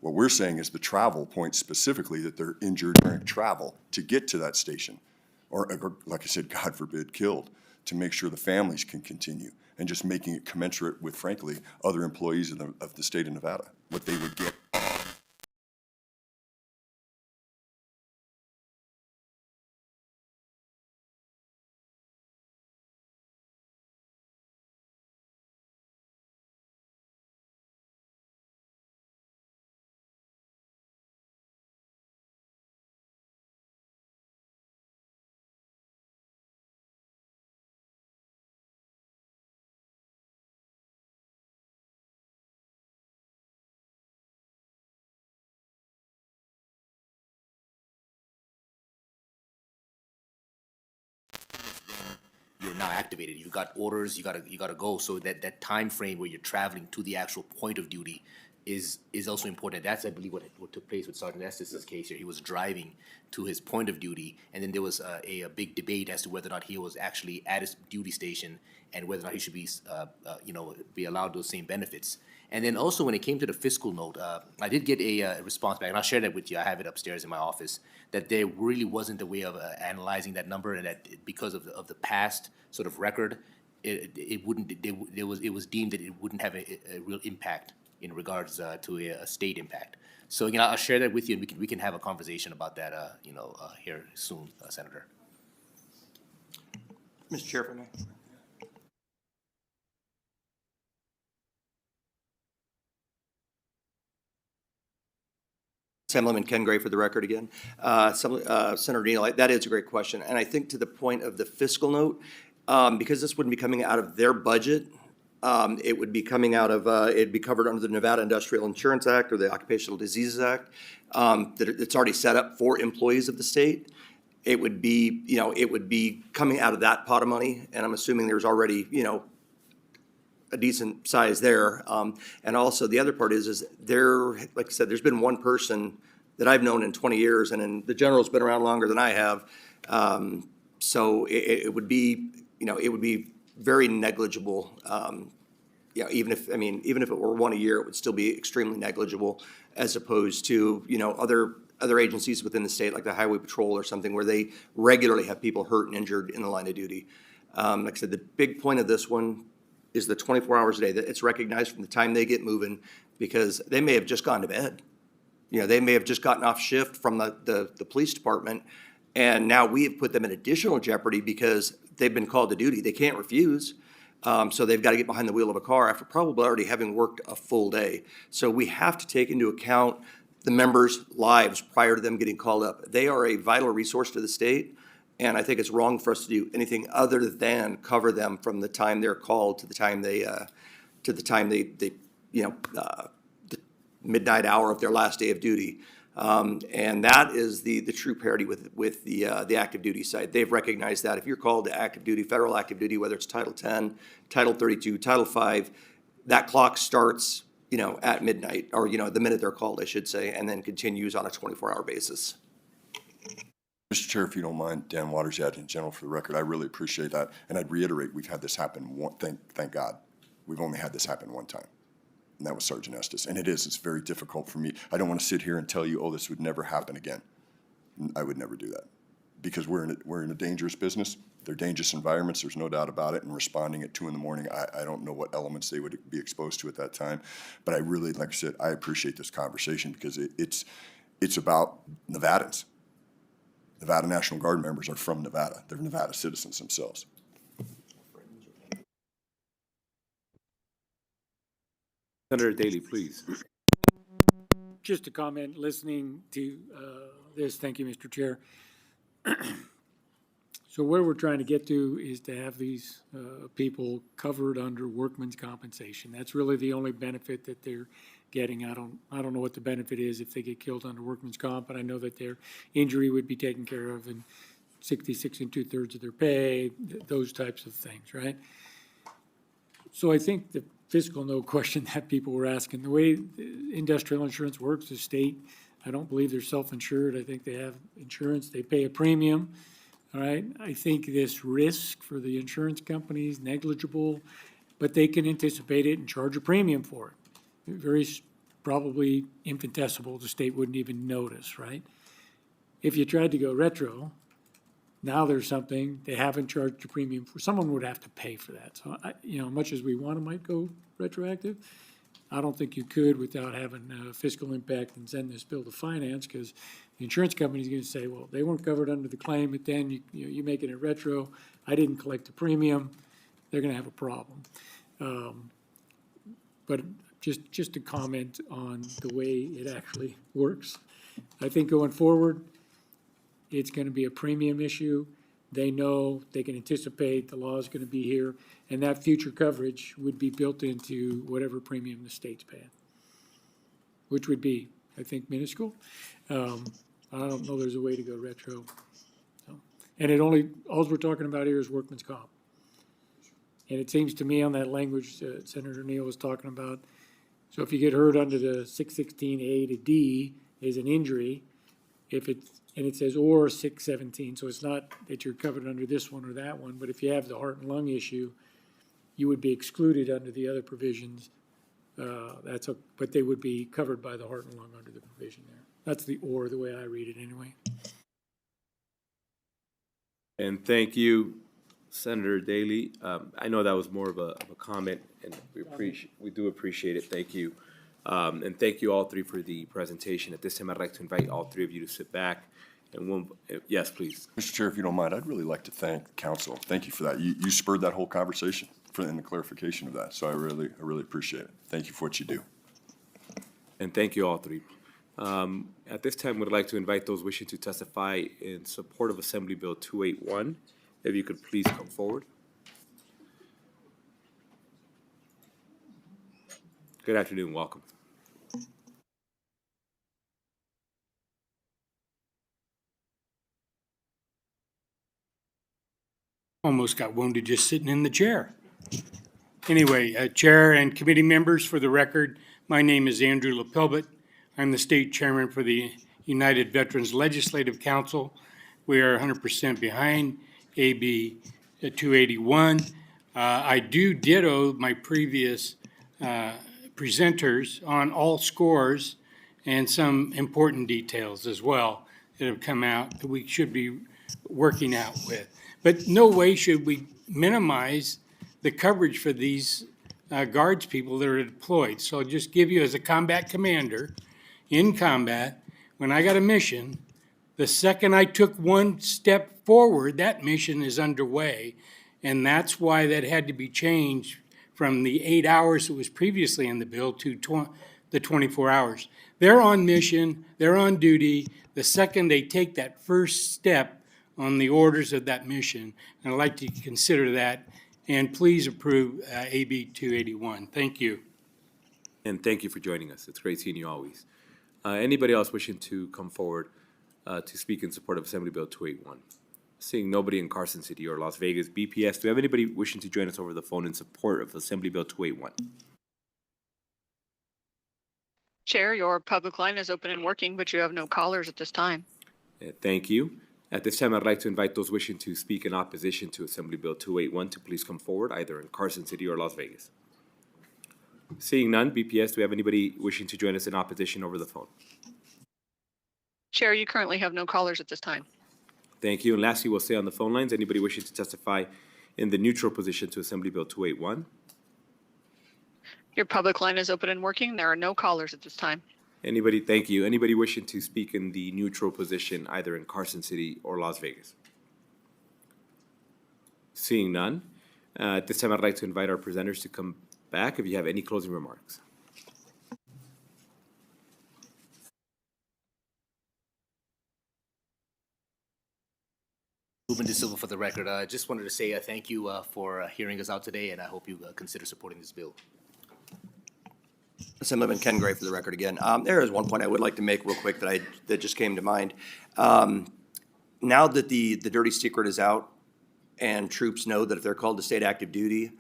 What we're saying is the travel point specifically, that they're injured during travel to get to that station, or like I said, God forbid, killed, to make sure the families can continue, and just making it commensurate with, frankly, other employees of the state of Nevada, what they would get. You're now activated. You've got orders. You gotta go. So that time frame where you're traveling to the actual point of duty is also important. That's, I believe, what took place with Sergeant Estes' case here. He was driving to his point of duty, and then there was a big debate as to whether or not he was actually at his duty station and whether or not he should be allowed those same benefits. And then also when it came to the fiscal note, I did get a response back, and I'll share that with you. I have it upstairs in my office, that there really wasn't a way of analyzing that number, and that because of the past sort of record, it was deemed that it wouldn't have a real impact in regards to a state impact. So again, I'll share that with you, and we can have a conversation about that here soon, Senator. Mr. Chair, if I may. Assemblyman Ken Gray for the record again. Senator Neal, that is a great question. And I think to the point of the fiscal note, because this wouldn't be coming out of their budget, it would be coming out of, it'd be covered under the Nevada Industrial Insurance Act or the Occupational Diseases Act, that it's already set up for employees of the state. It would be, it would be coming out of that pot of money, and I'm assuming there's already, a decent size there. And also the other part is there, like I said, there's been one person that I've known in 20 years, and then the general's been around longer than I have. So it would be, it would be very negligible. Even if it were one a year, it would still be extremely negligible, as opposed to, other agencies within the state, like the Highway Patrol or something, where they regularly have people hurt and injured in the line of duty. Like I said, the big point of this one is the 24 hours a day, that it's recognized from the time they get moving, because they may have just gone to bed. They may have just gotten off shift from the police department, and now we have put them in additional jeopardy because they've been called to duty. They can't refuse. So they've got to get behind the wheel of a car after probably already having worked a full day. So we have to take into account the members' lives prior to them getting called up. They are a vital resource to the state, and I think it's wrong for us to do anything other than cover them from the time they're called to the time they the midnight hour of their last day of duty. And that is the true parity with the active duty side. They've recognized that if you're called to active duty, federal active duty, whether it's Title 10, Title 32, Title 5, that clock starts, at midnight, or, the minute they're called, I should say, and then continues on a 24-hour basis. Mr. Chair, if you don't mind, Dan Waters, Adjutant General, for the record, I really appreciate that. And I'd reiterate, we've had this happen thank God. We've only had this happen one time. And that was Sergeant Estes. And it's very difficult for me. I don't want to sit here and tell you, oh, this would never happen again. I would never do that, because we're in a dangerous business. They're dangerous environments, there's no doubt about it, and responding at 2 a.m, I don't know what elements they would be exposed to at that time. But I really, like I said, I appreciate this conversation, because it's about Nevadans. Nevada National Guard members are from Nevada. They're Nevada citizens themselves. Senator Daly, please. Just a comment, listening to this, thank you, Mr. Chair. So where we're trying to get to is to have these people covered under workman's compensation. That's really the only benefit that they're getting. I don't know what the benefit is if they get killed under workman's comp, but I know that their injury would be taken care of in 66 2/3 of their pay, those types of things, right? So I think the fiscal no question that people were asking, the way industrial insurance works, the state, I don't believe they're self-insured. I think they have insurance, they pay a premium. All right, I think this risk for the insurance company is negligible, but they can anticipate it and charge a premium for it. Very probably infinitesimal, the state wouldn't even notice, right? If you tried to go retro, now there's something they haven't charged a premium for. Someone would have to pay for that. So, much as we want to might go retroactive, I don't think you could without having a fiscal impact and send this bill to finance, because the insurance company's going to say, well, they weren't covered under the claim, but then you making it retro. I didn't collect the premium. They're going to have a problem. But just to comment on the way it actually works, I think going forward, it's going to be a premium issue. They know, they can anticipate the law is going to be here, and that future coverage would be built into whatever premium the state's paying, which would be, I think, minuscule. I don't know there's a way to go retro. So, and all we're talking about here is workman's comp. And it seems to me on that language Senator Neal was talking about, so if you get hurt under the 616A to D is an injury, and it says or 617, so it's not that you're covered under this one or that one, but if you have the heart and lung issue, you would be excluded under the other provisions. But they would be covered by the heart and lung under the provision there. That's the way I read it anyway. And thank you, Senator Daly. I know that was more of a comment, and we do appreciate it. Thank you. And thank you all three for the presentation. At this time, I'd like to invite all three of you to sit back. And yes, please. Mr. Chair, if you don't mind, I'd really like to thank council. Thank you for that. You spurred that whole conversation and the clarification of that. So I really appreciate it. Thank you for what you do. And thank you all three. At this time, we'd like to invite those wishing to testify in support of Assembly Bill 281. If you could please come forward. Good afternoon, welcome. Almost got wounded just sitting in the chair. Anyway, Chair and committee members, for the record, my name is Andrew LaPelbet. I'm the state chairman for the United Veterans Legislative Council. We are 100% behind AB 281. I do ditto my previous presenters on all scores and some important details as well that have come out that we should be working out with. But no way should we minimize the coverage for these guards people that are deployed. So I'll just give you as a combat commander, in combat, when I got a mission, the second I took one step forward, that mission is underway. And that's why that had to be changed from the 8 hours that was previously in the bill to the 24 hours. They're on mission, they're on duty, the second they take that first step on the orders of that mission. And I'd like to consider that, and please approve AB 281. Thank you. And thank you for joining us. It's great seeing you always. Anybody else wishing to come forward to speak in support of Assembly Bill 281? Seeing nobody in Carson City or Las Vegas, BPS, do we have anybody wishing to join us over the phone in support of Assembly Bill 281? Chair, your public line is open and working, but you have no callers at this time. Thank you. At this time, I'd like to invite those wishing to speak in opposition to Assembly Bill 281 to please come forward, either in Carson City or Las Vegas. Seeing none, BPS, do we have anybody wishing to join us in opposition over the phone? Chair, you currently have no callers at this time. Thank you. And lastly, we'll stay on the phone lines. Anybody wishing to testify in the neutral position to Assembly Bill 281? Your public line is open and working. There are no callers at this time. Anybody, thank you. Anybody wishing to speak in the neutral position, either in Carson City or Las Vegas? Seeing none, at this time, I'd like to invite our presenters to come back if you have any closing remarks. Ruben De Silva for the record. I just wanted to say thank you for hearing us out today, and I hope you consider supporting this bill. Assemblyman Ken Gray for the record again. There is one point I would like to make real quick that just came to mind. Now that the dirty secret is out and troops know that if they're called to state active duty,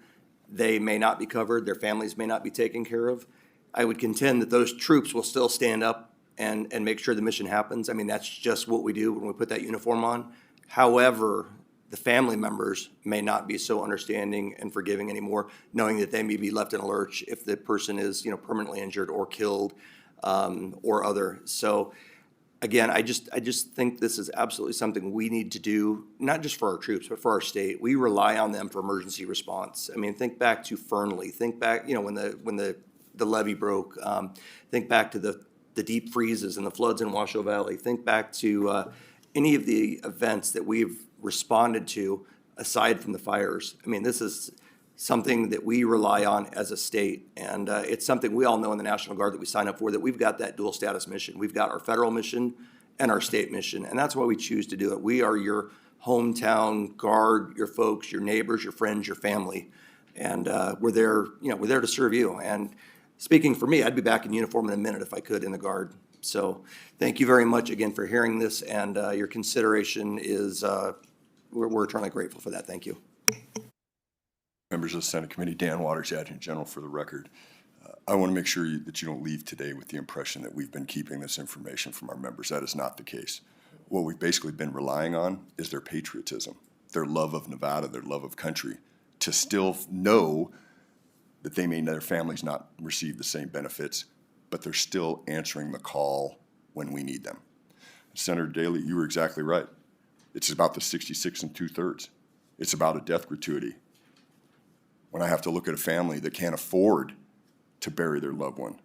they may not be covered, their families may not be taken care of, I would contend that those troops will still stand up and make sure the mission happens. I mean, that's just what we do when we put that uniform on. However, the family members may not be so understanding and forgiving anymore, knowing that they may be left in a lurch if the person is, permanently injured or killed, or other. So, again, I just think this is absolutely something we need to do, not just for our troops, but for our state. We rely on them for emergency response. I mean, think back to Fernley. Think back, when the levee broke. Think back to the deep freezes and the floods in Washoe Valley. Think back to any of the events that we've responded to aside from the fires. I mean, this is something that we rely on as a state, and it's something we all know in the National Guard that we sign up for, that we've got that dual status mission. We've got our federal mission and our state mission, and that's why we choose to do it. We are your hometown guard, your folks, your neighbors, your friends, your family, and we're there to serve you. And speaking for me, I'd be back in uniform in a minute if I could in the Guard. So thank you very much again for hearing this, and your consideration is, we're eternally grateful for that. Thank you. Members of the Senate Committee, Dan Waters, Adjutant General for the record. I want to make sure that you don't leave today with the impression that we've been keeping this information from our members. That is not the case. What we've basically been relying on is their patriotism, their love of Nevada, their love of country, to still know that their families not receive the same benefits, but they're still answering the call when we need them. Senator Daley, you were exactly right. It's about the 66 2/3. It's about a death gratuity. When I have to look at a family that can't afford to bury their loved one.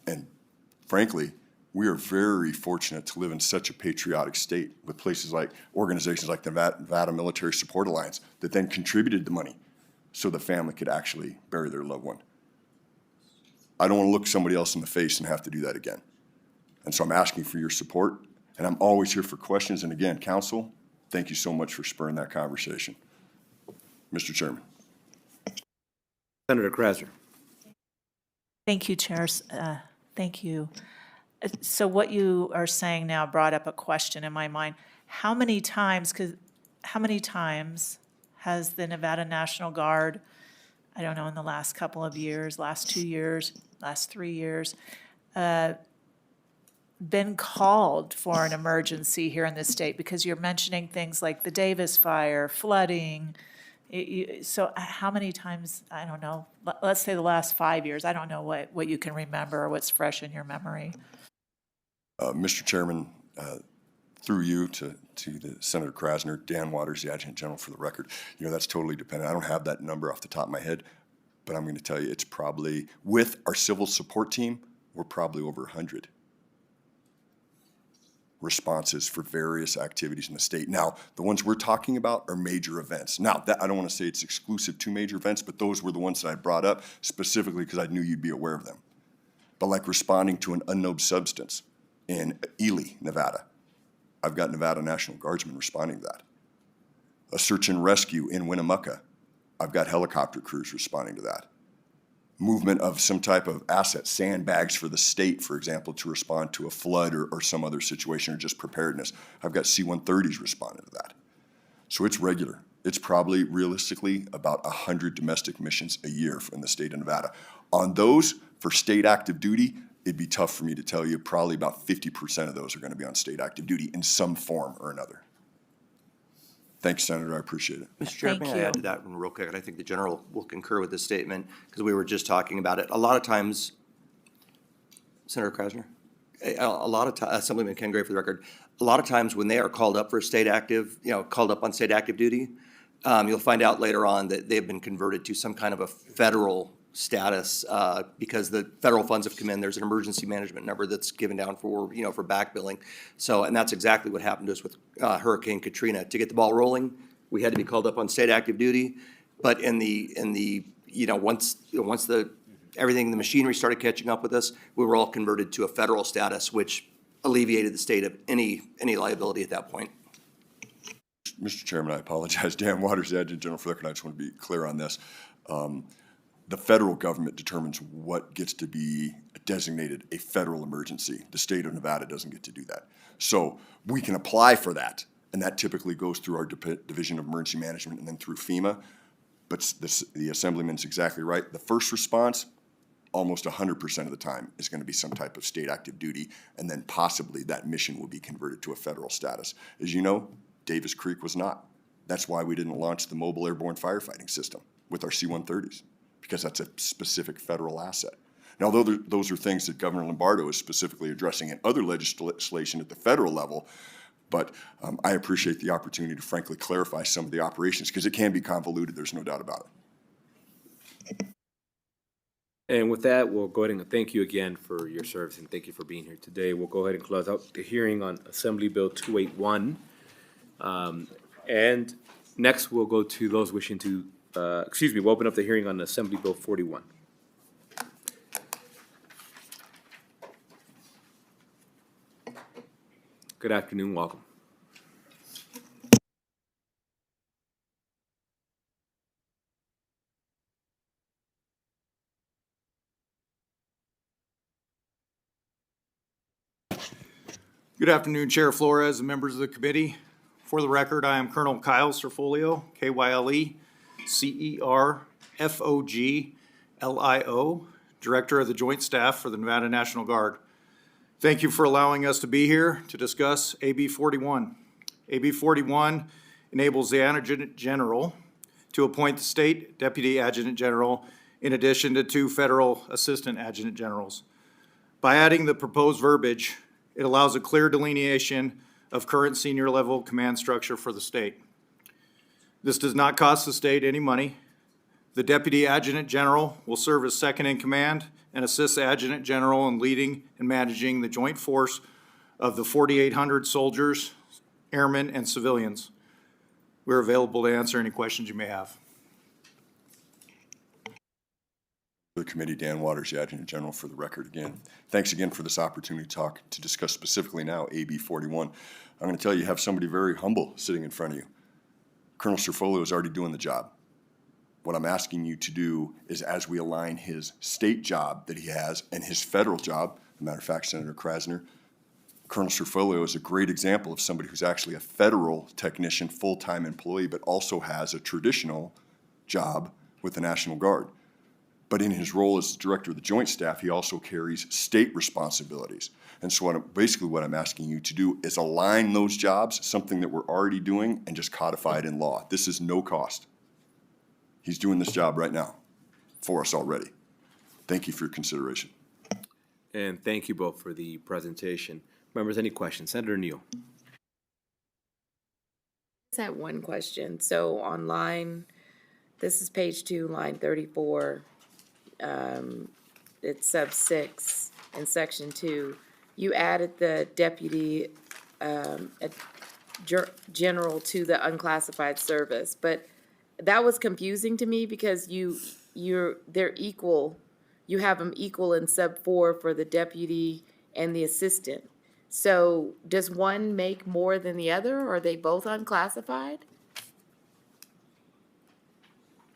And frankly, we are very fortunate to live in such a patriotic state with organizations like the Nevada Military Support Alliance that then contributed the money so the family could actually bury their loved one. I don't want to look somebody else in the face and have to do that again. And so I'm asking for your support, and I'm always here for questions. And again, Council, thank you so much for spurring that conversation. Mr. Chairman. Senator Krasner. Thank you, Chair. Thank you. So what you are saying now brought up a question in my mind. How many times has the Nevada National Guard, I don't know, in the last couple of years, last 2 years, last 3 years, been called for an emergency here in the state? Because you're mentioning things like the Davis fire, flooding. So how many times, I don't know, let's say the last 5 years, I don't know what you can remember or what's fresh in your memory. Mr. Chairman, through you to the Senator Krasner, Dan Waters, the Adjutant General, for the record, that's totally dependent. I don't have that number off the top of my head, but I'm going to tell you it's probably, with our civil support team, we're probably over 100 responses for various activities in the state. Now, the ones we're talking about are major events. Now, I don't want to say it's exclusive to major events, but those were the ones that I brought up specifically because I knew you'd be aware of them. But like responding to an unknown substance in Ely, Nevada, I've got Nevada National Guardsmen responding to that. A search and rescue in Winnemucca, I've got helicopter crews responding to that. Movement of some type of asset, sandbags for the state, for example, to respond to a flood or some other situation, or just preparedness. I've got C-130s responding to that. So it's regular. It's probably realistically about 100 domestic missions a year in the state of Nevada. On those, for state active duty, it'd be tough for me to tell you. Probably about 50% of those are going to be on state active duty in some form or another. Thanks, Senator. I appreciate it. Mr. Chair, may I add to that one real quick? And I think the general will concur with this statement because we were just talking about it. A lot of times, Senator Krasner, a lot of times, Assemblyman Ken Gray for the record, a lot of times when they are called up for state active, called up on state active duty, you'll find out later on that they've been converted to some kind of a federal status because the federal funds have come in. There's an emergency management number that's given down for, for back billing. So, and that's exactly what happened to us with Hurricane Katrina. To get the ball rolling, we had to be called up on state active duty. But once everything, the machinery started catching up with us, we were all converted to a federal status, which alleviated the state of any liability at that point. Mr. Chairman, I apologize. Dan Waters, the Adjutant General, for the record, I just want to be clear on this. The federal government determines what gets to be designated a federal emergency. The state of Nevada doesn't get to do that. So we can apply for that, and that typically goes through our Division of Emergency Management and then through FEMA. But the Assemblyman's exactly right. The first response, almost 100% of the time, is going to be some type of state active duty, and then possibly that mission will be converted to a federal status. As you know, Davis Creek was not. That's why we didn't launch the mobile airborne firefighting system with our C-130s. Because that's a specific federal asset. Now, those are things that Governor Lombardo is specifically addressing in other legislation at the federal level, but I appreciate the opportunity to frankly clarify some of the operations because it can be convoluted, there's no doubt about it. And with that, we'll go ahead and thank you again for your service and thank you for being here today. We'll go ahead and close out the hearing on Assembly Bill 281. And next, we'll go to those wishing to we'll open up the hearing on Assembly Bill 41. Good afternoon, welcome. Good afternoon, Chair Flores and members of the committee. For the record, I am Colonel Kyle Cerfolio, K-Y-L-E, C-E-R-F-O-G-L-I-O, Director of the Joint Staff for the Nevada National Guard. Thank you for allowing us to be here to discuss AB 41. AB 41 enables the Adjutant General to appoint the State Deputy Adjutant General in addition to 2 Federal Assistant Adjutant Generals. By adding the proposed verbiage, it allows a clear delineation of current senior level command structure for the state. This does not cost the state any money. The Deputy Adjutant General will serve as second in command and assist the Adjutant General in leading and managing the joint force of the 4,800 soldiers, airmen, and civilians. We're available to answer any questions you may have. The committee, Dan Waters, the Adjutant General, for the record again. Thanks again for this opportunity to discuss specifically now AB 41. I'm going to tell you, you have somebody very humble sitting in front of you. Colonel Cerfolio is already doing the job. What I'm asking you to do is, as we align his state job that he has and his federal job, as a matter of fact, Senator Krasner, Colonel Cerfolio is a great example of somebody who's actually a federal technician, full-time employee, but also has a traditional job with the National Guard. But in his role as Director of the Joint Staff, he also carries state responsibilities. And so basically what I'm asking you to do is align those jobs, something that we're already doing, and just codify it in law. This is no cost. He's doing this job right now for us already. Thank you for your consideration. And thank you both for the presentation. Members, any questions? Senator Neal. Just had one question. So on line, this is page 2, line 34. It's sub 6 in section 2. You added the deputy general to the unclassified service, but that was confusing to me because they're equal. You have them equal in sub 4 for the deputy and the assistant. So does one make more than the other, or are they both unclassified?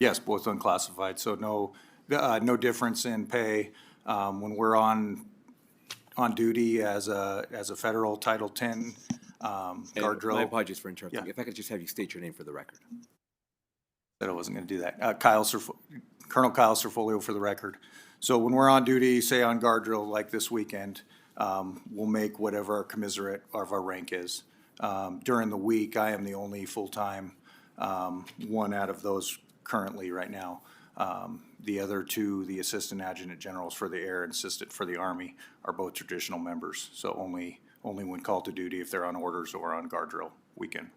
Yes, both unclassified, so no difference in pay. When we're on duty as a federal Title 10 guard drill. My apologies for interrupting. If I could just have you state your name for the record. Said I wasn't going to do that. Colonel Kyle Serfolio for the record. So when we're on duty, say on guard drill like this weekend, we'll make whatever our commensurate of our rank is. During the week, I am the only full-time one out of those currently right now. The other two, the assistant adjutant generals for the air and assistant for the Army, are both traditional members. So only when called to duty if they're on orders or on guard drill weekend.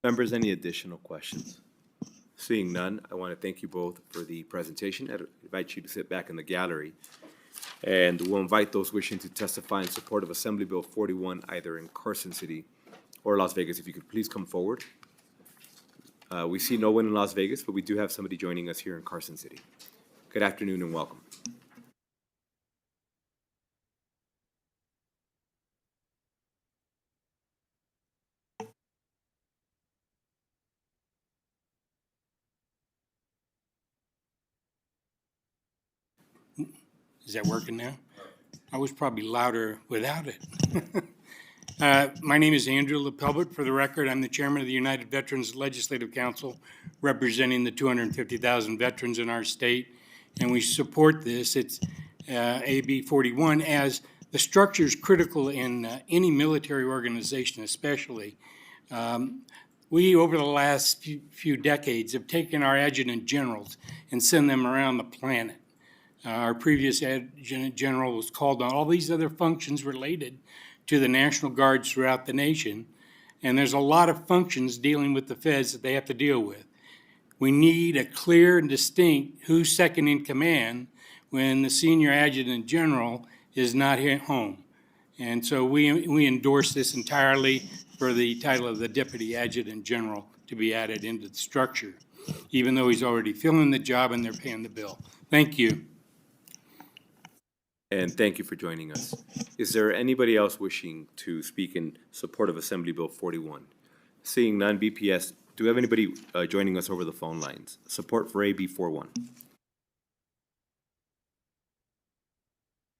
Members, any additional questions? Seeing none, I want to thank you both for the presentation. I invite you to sit back in the gallery. And we'll invite those wishing to testify in support of Assembly Bill 41, either in Carson City or Las Vegas. If you could please come forward. We see no one in Las Vegas, but we do have somebody joining us here in Carson City. Good afternoon and welcome. Is that working now? I was probably louder without it. My name is Andrew LaPelbert. For the record, I'm the chairman of the United Veterans Legislative Council, representing the 250,000 veterans in our state, and we support this. It's AB 41 as the structure is critical in any military organization, especially. We, over the last few decades, have taken our adjutant generals and sent them around the planet. Our previous adjutant general was called on all these other functions related to the National Guards throughout the nation, and there's a lot of functions dealing with the feds that they have to deal with. We need a clear and distinct who's second in command when the senior adjutant general is not here at home. And so we endorse this entirely for the title of the deputy adjutant general to be added into the structure, even though he's already filling the job and they're paying the bill. Thank you. And thank you for joining us. Is there anybody else wishing to speak in support of Assembly Bill 41? Seeing none, BPS, do we have anybody joining us over the phone lines? Support for AB 41.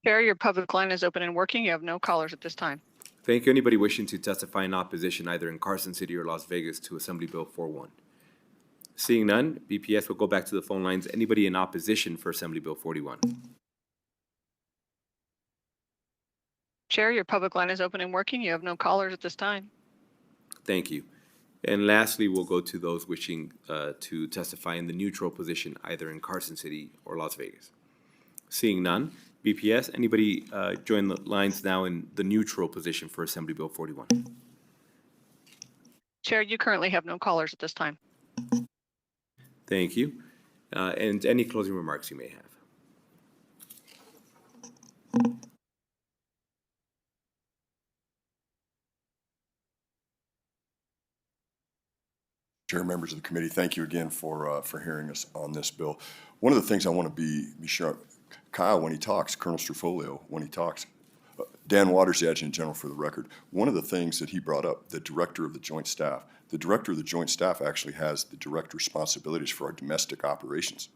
Chair, your public line is open and working. You have no callers at this time. Thank you. Anybody wishing to testify in opposition either in Carson City or Las Vegas to Assembly Bill 41? Seeing none, BPS will go back to the phone lines. Anybody in opposition for Assembly Bill 41? Chair, your public line is open and working. You have no callers at this time. Thank you. And lastly, we'll go to those wishing to testify in the neutral position either in Carson City or Las Vegas. Seeing none, BPS, anybody join the lines now in the neutral position for Assembly Bill 41? Chair, you currently have no callers at this time. Thank you. And any closing remarks you may have. Chair, members of the committee, thank you again for hearing us on this bill. One of the things I want to be sure, Kyle, when he talks, Colonel Serfolio, when he talks, Dan Waters, the Adjutant General for the record, one of the things that he brought up, the Director of the Joint Staff, the Director of the Joint Staff actually has the direct responsibilities for our domestic operations.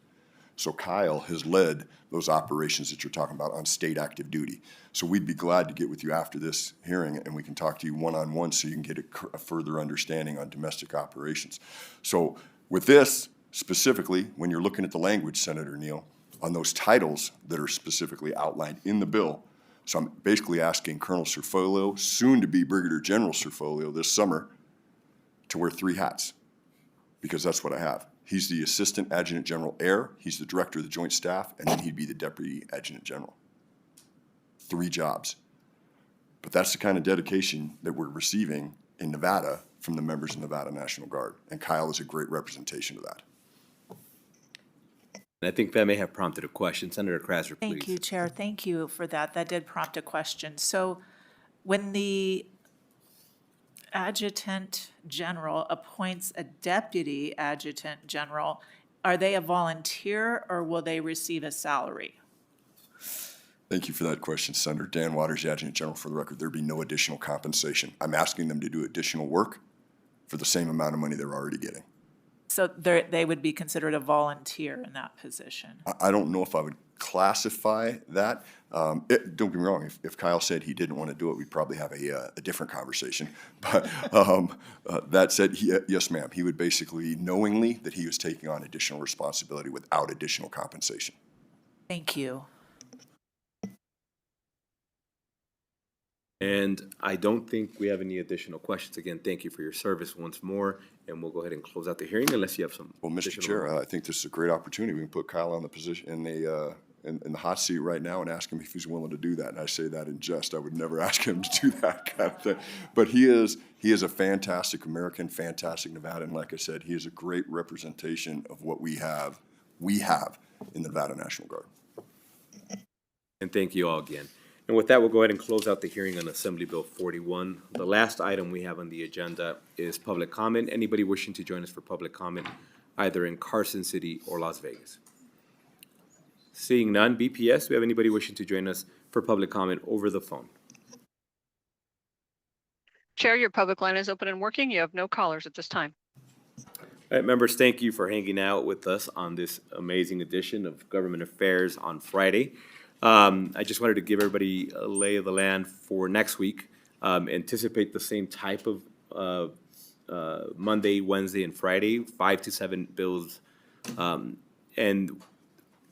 So Kyle has led those operations that you're talking about on state active duty. So we'd be glad to get with you after this hearing, and we can talk to you one-on-one so you can get a further understanding on domestic operations. So with this, specifically, when you're looking at the language, Senator Neal, on those titles that are specifically outlined in the bill, so I'm basically asking Colonel Cerfolio, soon-to-be Brigadier General Cerfolio this summer, to wear 3 hats, because that's what I have. He's the Assistant Adjutant General Air, he's the Director of the Joint Staff, and then he'd be the Deputy Adjutant General. 3 jobs. But that's the kind of dedication that we're receiving in Nevada from the members of Nevada National Guard, and Kyle is a great representation of that. And I think that may have prompted a question. Senator Krasner, please. Thank you, Chair. Thank you for that. That did prompt a question. So when the Adjutant General appoints a Deputy Adjutant General, are they a volunteer or will they receive a salary? Thank you for that question, Senator. Dan Waters, the Adjutant General. For the record, there'd be no additional compensation. I'm asking them to do additional work for the same amount of money they're already getting. So they would be considered a volunteer in that position? I don't know if I would classify that. Don't get me wrong, if Kyle said he didn't want to do it, we'd probably have a different conversation. But that said, yes, ma'am, he would basically knowingly that he was taking on additional responsibility without additional compensation. Thank you. And I don't think we have any additional questions. Again, thank you for your service once more, and we'll go ahead and close out the hearing unless you have some. Well, Mr. Chair, I think this is a great opportunity. We can put Kyle on the position in the hot seat right now and ask him if he's willing to do that. And I say that in jest. I would never ask him to do that kind of thing. But he is a fantastic American, fantastic Nevadan. And like I said, he is a great representation of what we have in the Nevada National Guard. And thank you all again. And with that, we'll go ahead and close out the hearing on Assembly Bill 41. The last item we have on the agenda is public comment. Anybody wishing to join us for public comment, either in Carson City or Las Vegas? Seeing none, BPS, do we have anybody wishing to join us for public comment over the phone? Chair, your public line is open and working. You have no callers at this time. All right, members, thank you for hanging out with us on this amazing edition of Government Affairs on Friday. I just wanted to give everybody a lay of the land for next week. Anticipate the same type of Monday, Wednesday, and Friday, 5 to 7 bills. And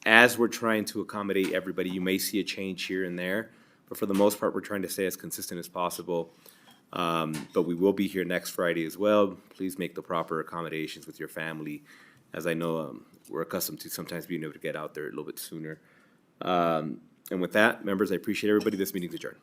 as we're trying to accommodate everybody, you may see a change here and there, but for the most part, we're trying to stay as consistent as possible. But we will be here next Friday as well. Please make the proper accommodations with your family, as I know we're accustomed to sometimes being able to get out there a little bit sooner. And with that, members, I appreciate everybody. This meeting's adjourned.